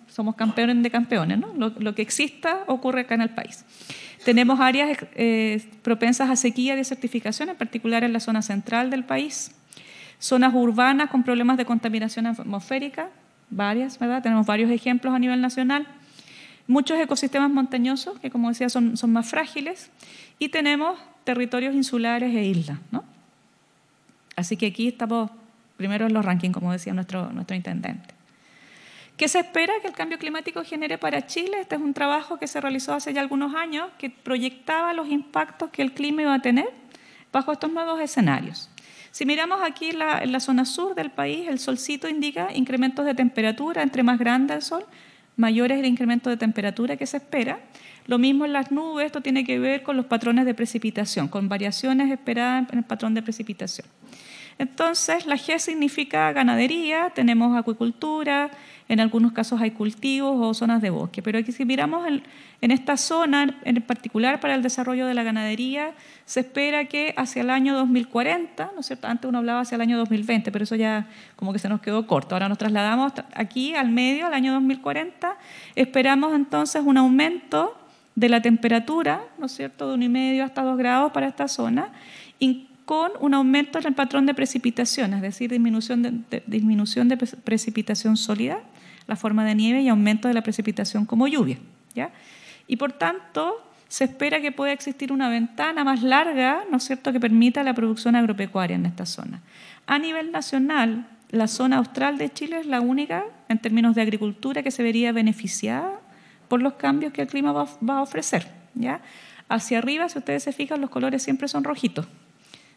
somos campeones de campeones, ¿no? Lo que exista ocurre acá en el país. Tenemos áreas propensas a sequía y desertificación, en particular en la zona central del país. Zonas urbanas con problemas de contaminación atmosférica, varias, ¿verdad? Tenemos varios ejemplos a nivel nacional. Muchos ecosistemas montañosos, que como decía son más frágiles. Y tenemos territorios insulares e islas, ¿no? Así que aquí estamos primero en los rankings, como decía nuestro intendente. ¿Qué se espera que el cambio climático genere para Chile? Este es un trabajo que se realizó hace ya algunos años que proyectaba los impactos que el clima iba a tener bajo estos nuevos escenarios. Si miramos aquí en la zona sur del país, el solcito indica incrementos de temperatura. Entre más grande el sol, mayor es el incremento de temperatura que se espera. Lo mismo en las nubes, esto tiene que ver con los patrones de precipitación, con variaciones esperadas en el patrón de precipitación. Entonces, la G significa ganadería, tenemos acuicultura, en algunos casos hay cultivos o zonas de bosque, pero aquí si miramos en esta zona, en particular para el desarrollo de la ganadería, se espera que hacia el año 2040, ¿no es cierto? Antes uno hablaba hacia el año 2020, pero eso ya como que se nos quedó corto. Ahora nos trasladamos aquí al medio, al año 2040, esperamos entonces un aumento de la temperatura, ¿no es cierto?, de 1,5 hasta 2 grados para esta zona, y con un aumento en el patrón de precipitación, es decir, disminución de precipitación sólida, la forma de nieve, y aumento de la precipitación como lluvia, ¿ya? Y por tanto, se espera que pueda existir una ventana más larga, ¿no es cierto?, que permita la producción agropecuaria en esta zona. A nivel nacional, la zona austral de Chile es la única, en términos de agricultura, que se vería beneficiada por los cambios que el clima va a ofrecer, ¿ya? Hacia arriba, si ustedes se fijan, los colores siempre son rojitos,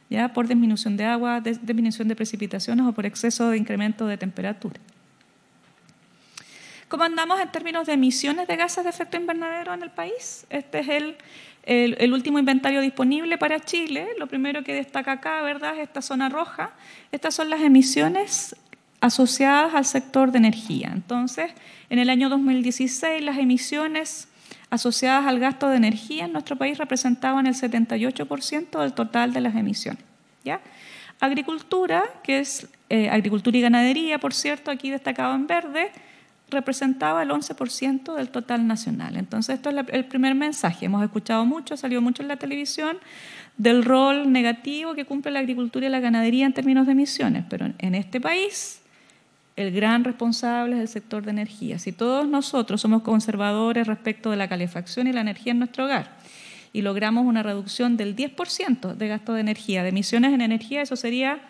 ¿ya? Por disminución de agua, disminución de precipitaciones o por exceso de incremento de temperatura. ¿Cómo andamos en términos de emisiones de gases de efecto invernadero en el país? Este es el último inventario disponible para Chile. Lo primero que destaca acá, ¿verdad?, es esta zona roja. Estas son las emisiones asociadas al sector de energía. Entonces, en el año 2016, las emisiones asociadas al gasto de energía en nuestro país representaban el 78% del total de las emisiones, ¿ya? Agricultura, que es agricultura y ganadería, por cierto, aquí destacado en verde, representaba el 11% del total nacional. Entonces, esto es el primer mensaje. Hemos escuchado mucho, salió mucho en la televisión, del rol negativo que cumple la agricultura y la ganadería en términos de emisiones, pero en este país el gran responsable es el sector de energía. Si todos nosotros somos conservadores respecto de la calefacción y la energía en nuestro hogar y logramos una reducción del 10% de gasto de energía, de emisiones en energía, eso sería,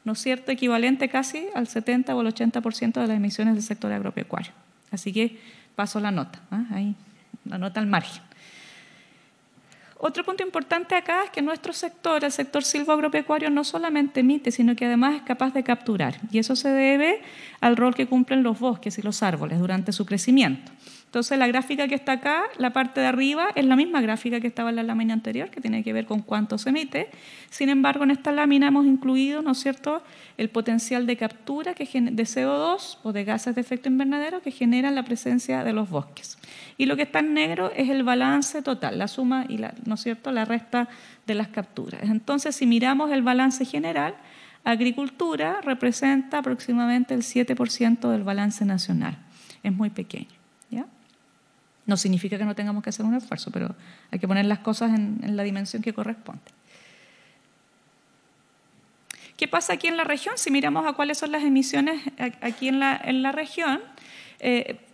¿no es cierto?, equivalente casi al 70 o al 80% de las emisiones del sector agropecuario. Así que paso la nota, ahí, la nota al margen. Otro punto importante acá es que nuestro sector, el sector silvoagropecuario, no solamente emite, sino que además es capaz de capturar. Y eso se debe al rol que cumplen los bosques y los árboles durante su crecimiento. Entonces, la gráfica que está acá, la parte de arriba, es la misma gráfica que estaba en la lámina anterior, que tiene que ver con cuánto se emite. Sin embargo, en esta lámina hemos incluido, ¿no es cierto?, el potencial de captura de CO2 o de gases de efecto invernadero que generan la presencia de los bosques. Y lo que está en negro es el balance total, la suma y ¿no es cierto?, la resta de las capturas. Entonces, si miramos el balance general, agricultura representa aproximadamente el 7% del balance nacional. Es muy pequeño, ¿ya? No significa que no tengamos que hacer un esfuerzo, pero hay que poner las cosas en la dimensión que corresponde. ¿Qué pasa aquí en la región? Si miramos a cuáles son las emisiones aquí en la región,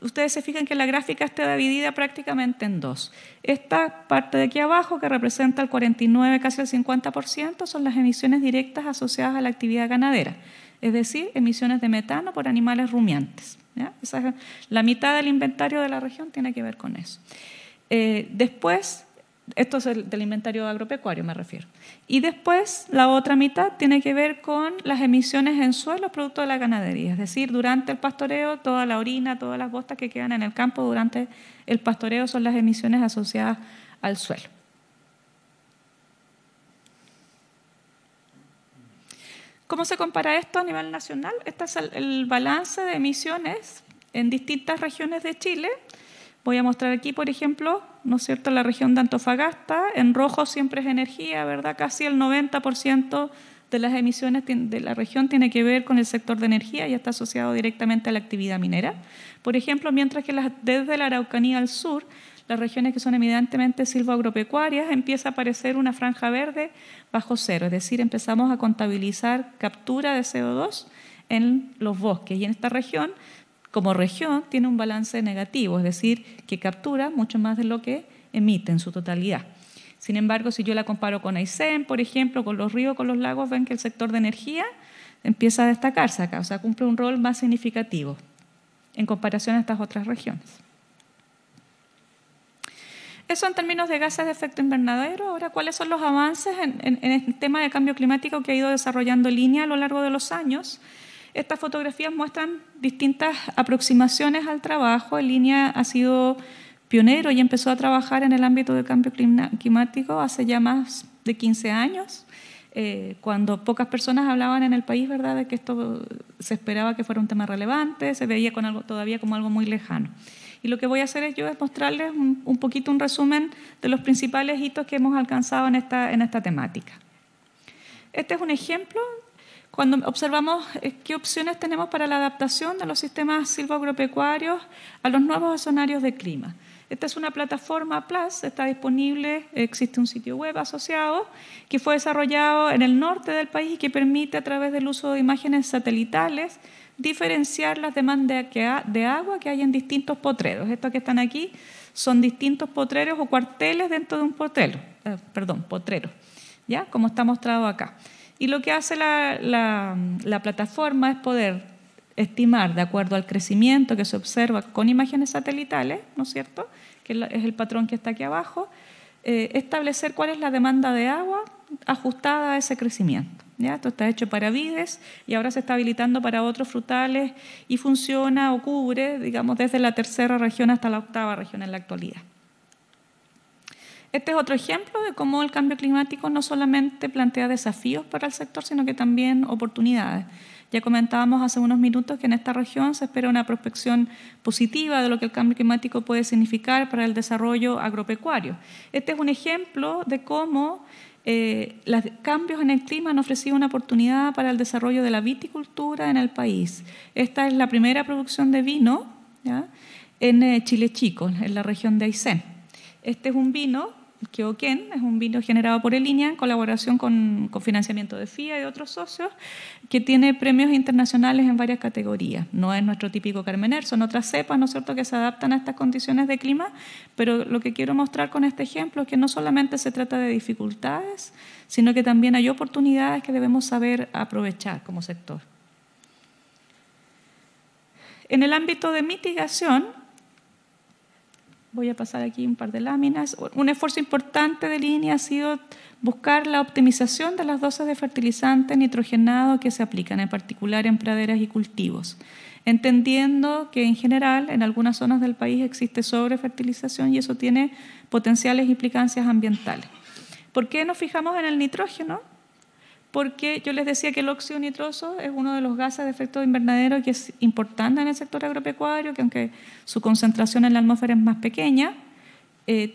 ustedes se fijan que la gráfica está dividida prácticamente en dos. Esta parte de aquí abajo, que representa el 49, casi el 50%, son las emisiones directas asociadas a la actividad ganadera, es decir, emisiones de metano por animales rumiantes, ¿ya? Esa es la mitad del inventario de la región, tiene que ver con eso. Después, esto es del inventario agropecuario, me refiero. Y después, la otra mitad tiene que ver con las emisiones en suelo producto de la ganadería, es decir, durante el pastoreo, toda la orina, todas las bostas que quedan en el campo durante el pastoreo son las emisiones asociadas al suelo. ¿Cómo se compara esto a nivel nacional? Este es el balance de emisiones en distintas regiones de Chile. Voy a mostrar aquí, por ejemplo, ¿no es cierto?, la región de Antofagasta. En rojo siempre es energía, ¿verdad? Casi el 90% de las emisiones de la región tiene que ver con el sector de energía y está asociado directamente a la actividad minera. Por ejemplo, mientras que desde la Araucanía al sur, las regiones que son evidentemente silvoagropecuarias, empieza a aparecer una franja verde bajo cero, es decir, empezamos a contabilizar captura de CO2 en los bosques. Y en esta región, como región, tiene un balance negativo, es decir, que captura mucho más de lo que emite en su totalidad. Sin embargo, si yo la comparo con Aysén, por ejemplo, con los ríos, con los lagos, ven que el sector de energía empieza a destacarse acá, o sea, cumple un rol más significativo en comparación a estas otras regiones. Eso en términos de gases de efecto invernadero. Ahora, ¿cuáles son los avances en el tema de cambio climático que ha ido desarrollando Línea a lo largo de los años? Estas fotografías muestran distintas aproximaciones al trabajo. Línea ha sido pionero y empezó a trabajar en el ámbito del cambio climático hace ya más de 15 años. cuando pocas personas hablaban en el país, ¿verdad?, de que esto se esperaba que fuera un tema relevante, se veía con algo, todavía como algo muy lejano. Y lo que voy a hacer es mostrarles un poquito un resumen de los principales hitos que hemos alcanzado en esta temática. Este es un ejemplo cuando observamos qué opciones tenemos para la adaptación de los sistemas silvoagropecuarios a los nuevos escenarios de clima. Esta es una plataforma Plus, está disponible, existe un sitio web asociado que fue desarrollado en el norte del país y que permite a través del uso de imágenes satelitales diferenciar las demandas de agua que hay en distintos potreros. Estos que están aquí son distintos potreros o cuarteles dentro de un potrero, ¿ya? Como está mostrado acá. Y lo que hace la plataforma es poder estimar, de acuerdo al crecimiento que se observa con imágenes satelitales, ¿no es cierto?, que es el patrón que está aquí abajo, establecer cuál es la demanda de agua ajustada a ese crecimiento. ¿Ya? Esto está hecho para vides y ahora se está habilitando para otros frutales y funciona o cubre, digamos, desde la 3ª región hasta la 8ª región en la actualidad. Este es otro ejemplo de cómo el cambio climático no solamente plantea desafíos para el sector, sino que también oportunidades. Ya comentábamos hace unos minutos que en esta región se espera una prospección positiva de lo que el cambio climático puede significar para el desarrollo agropecuario. Este es un ejemplo de cómo los cambios en el clima han ofrecido una oportunidad para el desarrollo de la viticultura en el país. Esta es la primera producción de vino, ¿ya?, en Chile Chico, en la región de Aysén. Este es un vino, Queoquén, es un vino generado por el INEA en colaboración con financiamiento de FIA y otros socios, que tiene premios internacionales en varias categorías. No es nuestro típico Carmener, son otras cepas, ¿no es cierto?, que se adaptan a estas condiciones de clima, pero lo que quiero mostrar con este ejemplo es que no solamente se trata de dificultades, sino que también hay oportunidades que debemos saber aprovechar como sector. En el ámbito de mitigación, voy a pasar aquí un par de láminas. Un esfuerzo importante de INEA ha sido buscar la optimización de las dosis de fertilizante nitrogenado que se aplican, en particular en praderas y cultivos, entendiendo que en general en algunas zonas del país existe sobrefertilización y eso tiene potenciales implicancias ambientales. ¿Por qué nos fijamos en el nitrógeno? Porque yo les decía que el óxido nitroso es uno de los gases de efecto invernadero que es importante en el sector agropecuario, que aunque su concentración en la atmósfera es más pequeña,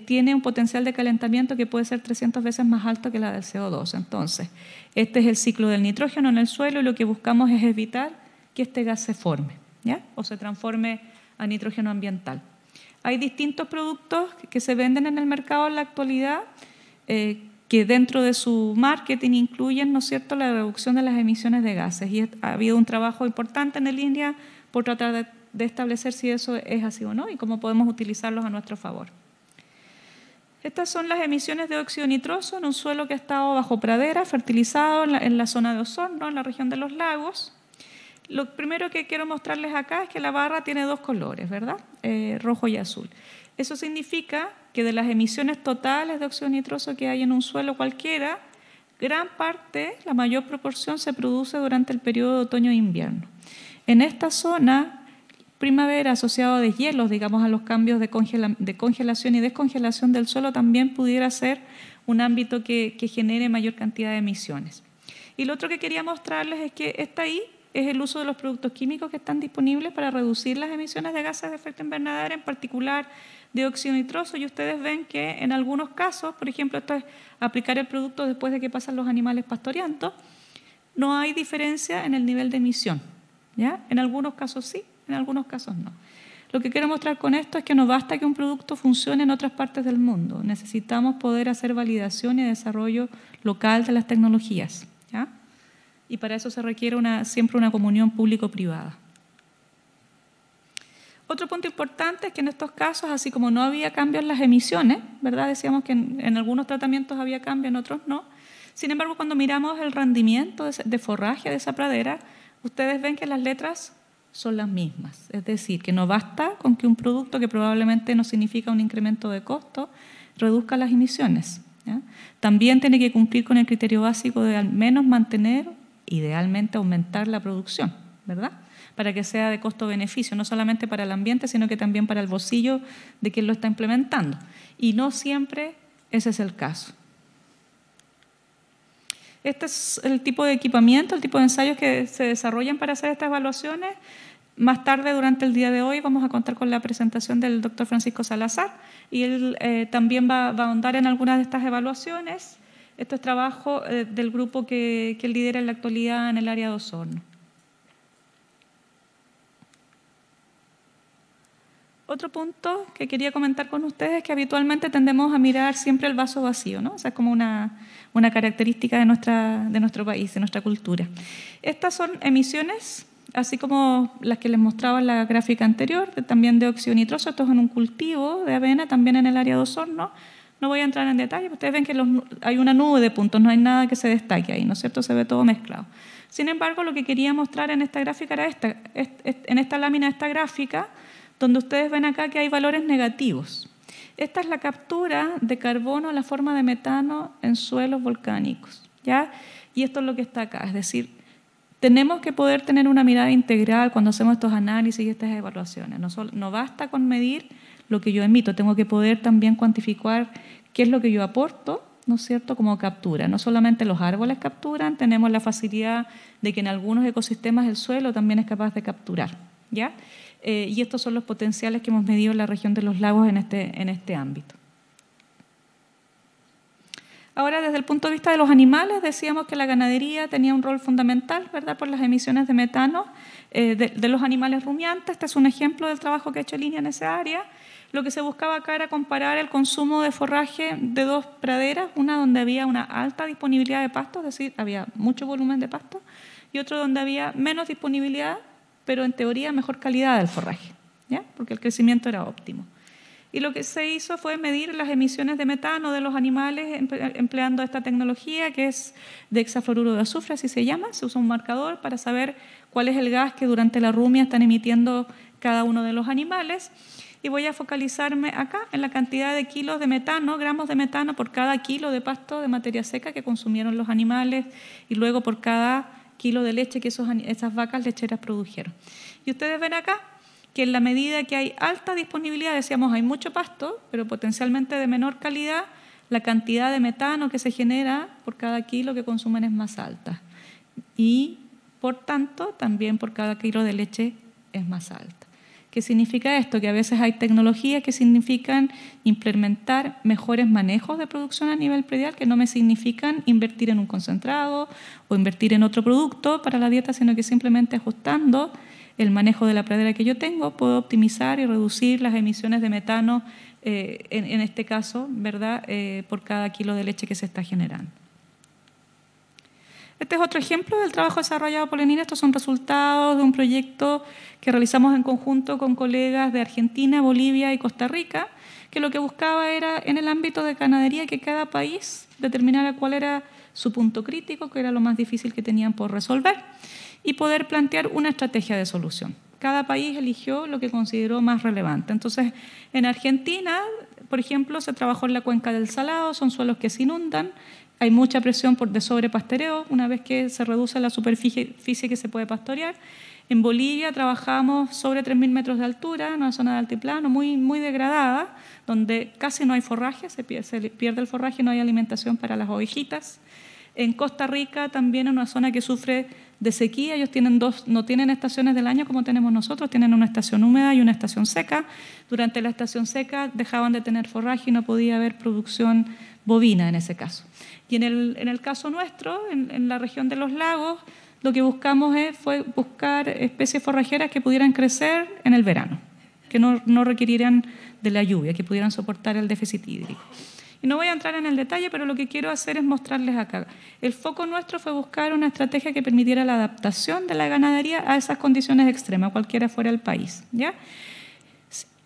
tiene un potencial de calentamiento que puede ser 300 veces más alto que la del CO2. Entonces, este es el ciclo del nitrógeno en el suelo y lo que buscamos es evitar que este gas se forme, ¿ya?, o se transforme a nitrógeno ambiental. Hay distintos productos que se venden en el mercado en la actualidad que dentro de su marketing incluyen, ¿no es cierto?, la reducción de las emisiones de gases. Y ha habido un trabajo importante en el INEA por tratar de establecer si eso es así o no y cómo podemos utilizarlos a nuestro favor. Estas son las emisiones de óxido nitroso en un suelo que ha estado bajo pradera, fertilizado en la zona de Osorno, en la región de los lagos. Lo primero que quiero mostrarles acá es que la barra tiene dos colores, ¿verdad?, rojo y azul. Eso significa que de las emisiones totales de óxido nitroso que hay en un suelo cualquiera, gran parte, la mayor proporción, se produce durante el periodo de otoño e invierno. En esta zona, primavera asociado a deshielos, digamos, a los cambios de congelación y descongelación del suelo, también pudiera ser un ámbito que genere mayor cantidad de emisiones. Y lo otro que quería mostrarles es que está ahí es el uso de los productos químicos que están disponibles para reducir las emisiones de gases de efecto invernadero, en particular de óxido nitroso, y ustedes ven que en algunos casos, por ejemplo, esto es aplicar el producto después de que pasan los animales pastoreando, no hay diferencia en el nivel de emisión, ¿ya? En algunos casos sí, en algunos casos no. Lo que quiero mostrar con esto es que no basta que un producto funcione en otras partes del mundo, necesitamos poder hacer validación y desarrollo local de las tecnologías, ¿ya? Y para eso se requiere siempre una comunión público-privada. Otro punto importante es que en estos casos, así como no había cambio en las emisiones, ¿verdad?, decíamos que en algunos tratamientos había cambio, en otros no. Sin embargo, cuando miramos el rendimiento de forraje de esa pradera, ustedes ven que las letras son las mismas. Es decir, que no basta con que un producto que probablemente no significa un incremento de costo reduzca las emisiones, ¿ya? También tiene que cumplir con el criterio básico de al menos mantener, idealmente aumentar la producción, ¿verdad?, para que sea de costo-beneficio, no solamente para el ambiente, sino que también para el bolsillo de quien lo está implementando. Y no siempre ese es el caso. Este es el tipo de equipamiento, el tipo de ensayos que se desarrollan para hacer estas evaluaciones. Más tarde, durante el día de hoy, vamos a contar con la presentación del doctor Francisco Salazar y él también va a ahondar en algunas de estas evaluaciones. Esto es trabajo del grupo que lidera en la actualidad en el área de Osorno. Otro punto que quería comentar con ustedes es que habitualmente tendemos a mirar siempre el vaso vacío, ¿no? O sea, es como una característica de nuestro país, de nuestra cultura. Estas son emisiones, así como las que les mostraba en la gráfica anterior, también de óxido nitroso. Esto es en un cultivo de avena, también en el área de Osorno. No voy a entrar en detalle, ustedes ven que hay una nube de puntos, no hay nada que se destaque ahí, ¿no es cierto? Se ve todo mezclado. Sin embargo, lo que quería mostrar en esta gráfica era en esta lámina de esta gráfica, donde ustedes ven acá que hay valores negativos. Esta es la captura de carbono en la forma de metano en suelos volcánicos, ¿ya? Y esto es lo que está acá, es decir, tenemos que poder tener una mirada integral cuando hacemos estos análisis y estas evaluaciones. No basta con medir lo que yo emito, tengo que poder también cuantificar qué es lo que yo aporto, ¿no es cierto?, como captura. No solamente los árboles capturan, tenemos la facilidad de que en algunos ecosistemas el suelo también es capaz de capturar, ¿ya? Y estos son los potenciales que hemos medido en la región de los lagos en este ámbito. Ahora, desde el punto de vista de los animales, decíamos que la ganadería tenía un rol fundamental, ¿verdad?, por las emisiones de metano de los animales rumiantes. Este es un ejemplo del trabajo que ha hecho Línea en esa área. Lo que se buscaba acá era comparar el consumo de forraje de dos praderas, una donde había una alta disponibilidad de pasto, es decir, había mucho volumen de pasto, y otro donde había menos disponibilidad, pero en teoría mejor calidad del forraje, ¿ya?, porque el crecimiento era óptimo. Y lo que se hizo fue medir las emisiones de metano de los animales empleando esta tecnología que es de hexafluoruro de azufre, así se llama. Se usa un marcador para saber cuál es el gas que durante la rumia están emitiendo cada uno de los animales. Y voy a focalizarme acá en la cantidad de kilos de metano, gramos de metano por cada kilo de pasto de materia seca que consumieron los animales y luego por cada kilo de leche que esas vacas lecheras produjeron. Y ustedes ven acá que en la medida que hay alta disponibilidad, decíamos hay mucho pasto, pero potencialmente de menor calidad, la cantidad de metano que se genera por cada kilo que consumen es más alta. Y, por tanto, también por cada kilo de leche es más alta. ¿Qué significa esto? Que a veces hay tecnologías que significan implementar mejores manejos de producción a nivel predial, que no me significan invertir en un concentrado o invertir en otro producto para la dieta, sino que simplemente ajustando el manejo de la pradera que yo tengo, puedo optimizar y reducir las emisiones de metano, en este caso, ¿verdad?, por cada kilo de leche que se está generando. Este es otro ejemplo del trabajo desarrollado por Lenina. Estos son resultados de un proyecto que realizamos en conjunto con colegas de Argentina, Bolivia y Costa Rica, que lo que buscaba era, en el ámbito de ganadería, que cada país determinara cuál era su punto crítico, que era lo más difícil que tenían por resolver, y poder plantear una estrategia de solución. Cada país eligió lo que consideró más relevante. Entonces, en Argentina, por ejemplo, se trabajó en la cuenca del Salado, son suelos que se inundan, hay mucha presión de sobrepastoreo una vez que se reduce la superficie que se puede pastorear. En Bolivia trabajamos sobre 3.000 metros de altura, en una zona de altiplano muy, muy degradada, donde casi no hay forraje, se pierde el forraje, no hay alimentación para las ovejitas. En Costa Rica también en una zona que sufre de sequía, ellos no tienen estaciones del año como tenemos nosotros, tienen una estación húmeda y una estación seca. Durante la estación seca dejaban de tener forraje y no podía haber producción bovina en ese caso. Y en el caso nuestro, en la región de los lagos, lo que buscamos fue buscar especies forrajeras que pudieran crecer en el verano, que no requirieran de la lluvia, que pudieran soportar el déficit hídrico. Y no voy a entrar en el detalle, pero lo que quiero hacer es mostrarles acá. El foco nuestro fue buscar una estrategia que permitiera la adaptación de la ganadería a esas condiciones extremas, cualquiera fuera el país, ¿ya?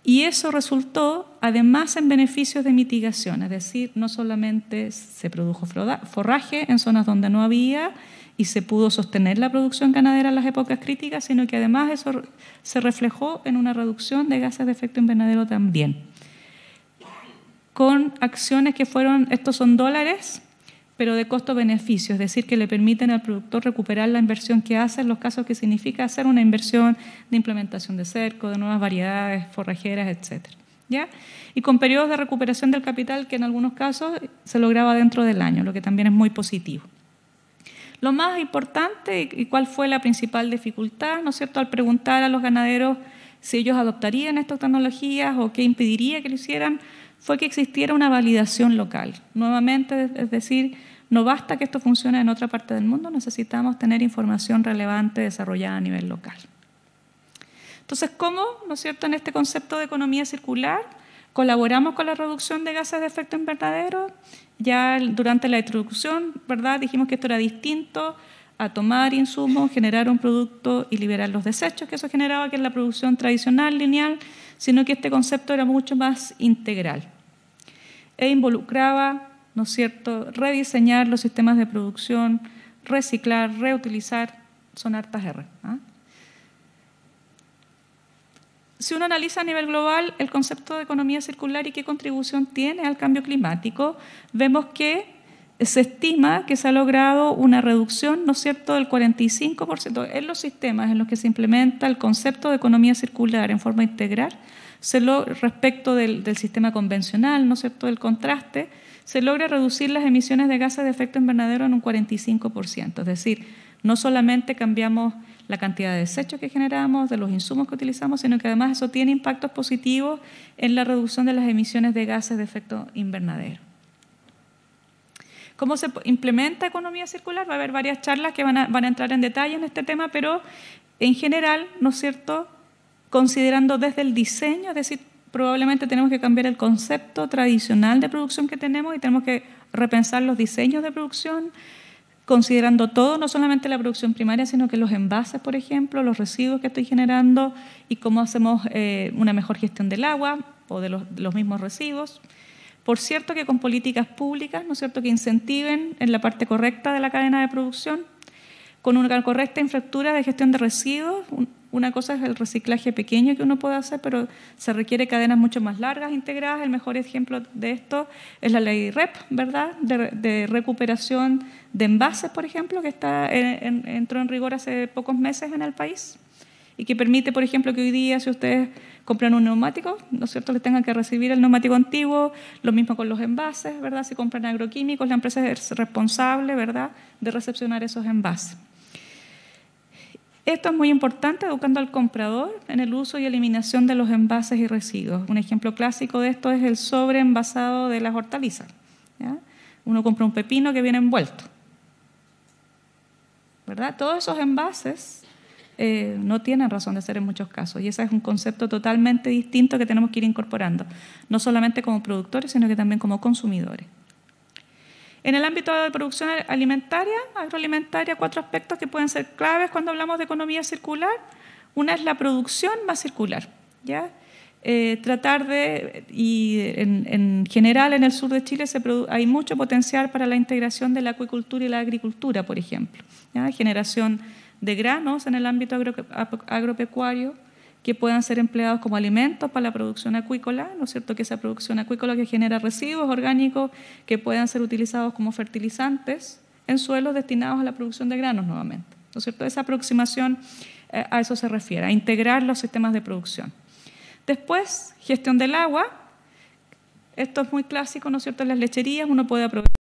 Y eso resultó, además, en beneficios de mitigación, es decir, no solamente se produjo forraje en zonas donde no había y se pudo sostener la producción ganadera en las épocas críticas, sino que además eso se reflejó en una reducción de gases de efecto invernadero también, con acciones que fueron, estos son dólares, pero de costo-beneficio, es decir, que le permiten al productor recuperar la inversión que hace en los casos que significa hacer una inversión de implementación de cerco, de nuevas variedades forrajeras, etc. ¿Ya? Y con periodos de recuperación del capital que en algunos casos se lograba dentro del año, lo que también es muy positivo. Lo más importante y cuál fue la principal dificultad, ¿no es cierto?, al preguntar a los ganaderos si ellos adoptarían estas tecnologías o qué impediría que lo hicieran, fue que existiera una validación local. Nuevamente, es decir, no basta que esto funcione en otra parte del mundo, necesitamos tener información relevante desarrollada a nivel local. Entonces, ¿cómo, no es cierto?, en este concepto de economía circular colaboramos con la reducción de gases de efecto invernadero? Ya durante la introducción, ¿verdad?, dijimos que esto era distinto a tomar insumos, generar un producto y liberar los desechos que eso generaba, que es la producción tradicional, lineal, sino que este concepto era mucho más integral e involucraba, ¿no es cierto?, rediseñar los sistemas de producción, reciclar, reutilizar, son hartas R. Si uno analiza a nivel global el concepto de economía circular y qué contribución tiene al cambio climático, vemos que se estima que se ha logrado una reducción, ¿no es cierto?, del 45% en los sistemas en los que se implementa el concepto de economía circular en forma integral. Respecto del sistema convencional, ¿no es cierto?, del contraste, se logra reducir las emisiones de gases de efecto invernadero en un 45%. Es decir, no solamente cambiamos la cantidad de desechos que generamos, de los insumos que utilizamos, sino que además eso tiene impactos positivos en la reducción de las emisiones de gases de efecto invernadero. ¿Cómo se implementa economía circular? Va a haber varias charlas que van a entrar en detalle en este tema, pero en general, ¿no es cierto?, considerando desde el diseño, es decir, probablemente tenemos que cambiar el concepto tradicional de producción que tenemos y tenemos que repensar los diseños de producción, considerando todo, no solamente la producción primaria, sino que los envases, por ejemplo, los residuos que estoy generando y cómo hacemos una mejor gestión del agua o de los mismos residuos. Por cierto que con políticas públicas, ¿no es cierto?, que incentiven en la parte correcta de la cadena de producción, con una correcta infraestructura de gestión de residuos. Una cosa es el reciclaje pequeño que uno puede hacer, pero se requiere cadenas mucho más largas, integradas. El mejor ejemplo de esto es la ley REP, ¿verdad?, de recuperación de envases, por ejemplo, que entró en rigor hace pocos meses en el país y que permite, por ejemplo, que hoy día, si ustedes compran un neumático, ¿no es cierto?, les tengan que recibir el neumático antiguo, lo mismo con los envases, ¿verdad? Si compran agroquímicos, la empresa es responsable, ¿verdad?, de recepcionar esos envases. Esto es muy importante, educando al comprador en el uso y eliminación de los envases y residuos. Un ejemplo clásico de esto es el sobreenvasado de las hortalizas, ¿ya? Uno compra un pepino que viene envuelto, ¿verdad? Todos esos envases no tienen razón de ser en muchos casos, y ese es un concepto totalmente distinto que tenemos que ir incorporando, no solamente como productores, sino que también como consumidores. En el ámbito de producción agroalimentaria, 4 aspectos que pueden ser claves cuando hablamos de economía circular. Una es la producción más circular, ¿ya? En general en el sur de Chile hay mucho potencial para la integración de la acuicultura y la agricultura, por ejemplo, ¿ya? Generación de granos en el ámbito agropecuario que puedan ser empleados como alimentos para la producción acuícola, ¿no es cierto?, que esa producción acuícola que genera residuos orgánicos que puedan ser utilizados como fertilizantes en suelos destinados a la producción de granos nuevamente, ¿no es cierto? Esa aproximación a eso se refiere, a integrar los sistemas de producción. Después, gestión del agua. Esto es muy clásico, ¿no es cierto?, en las lecherías uno puede aprovechar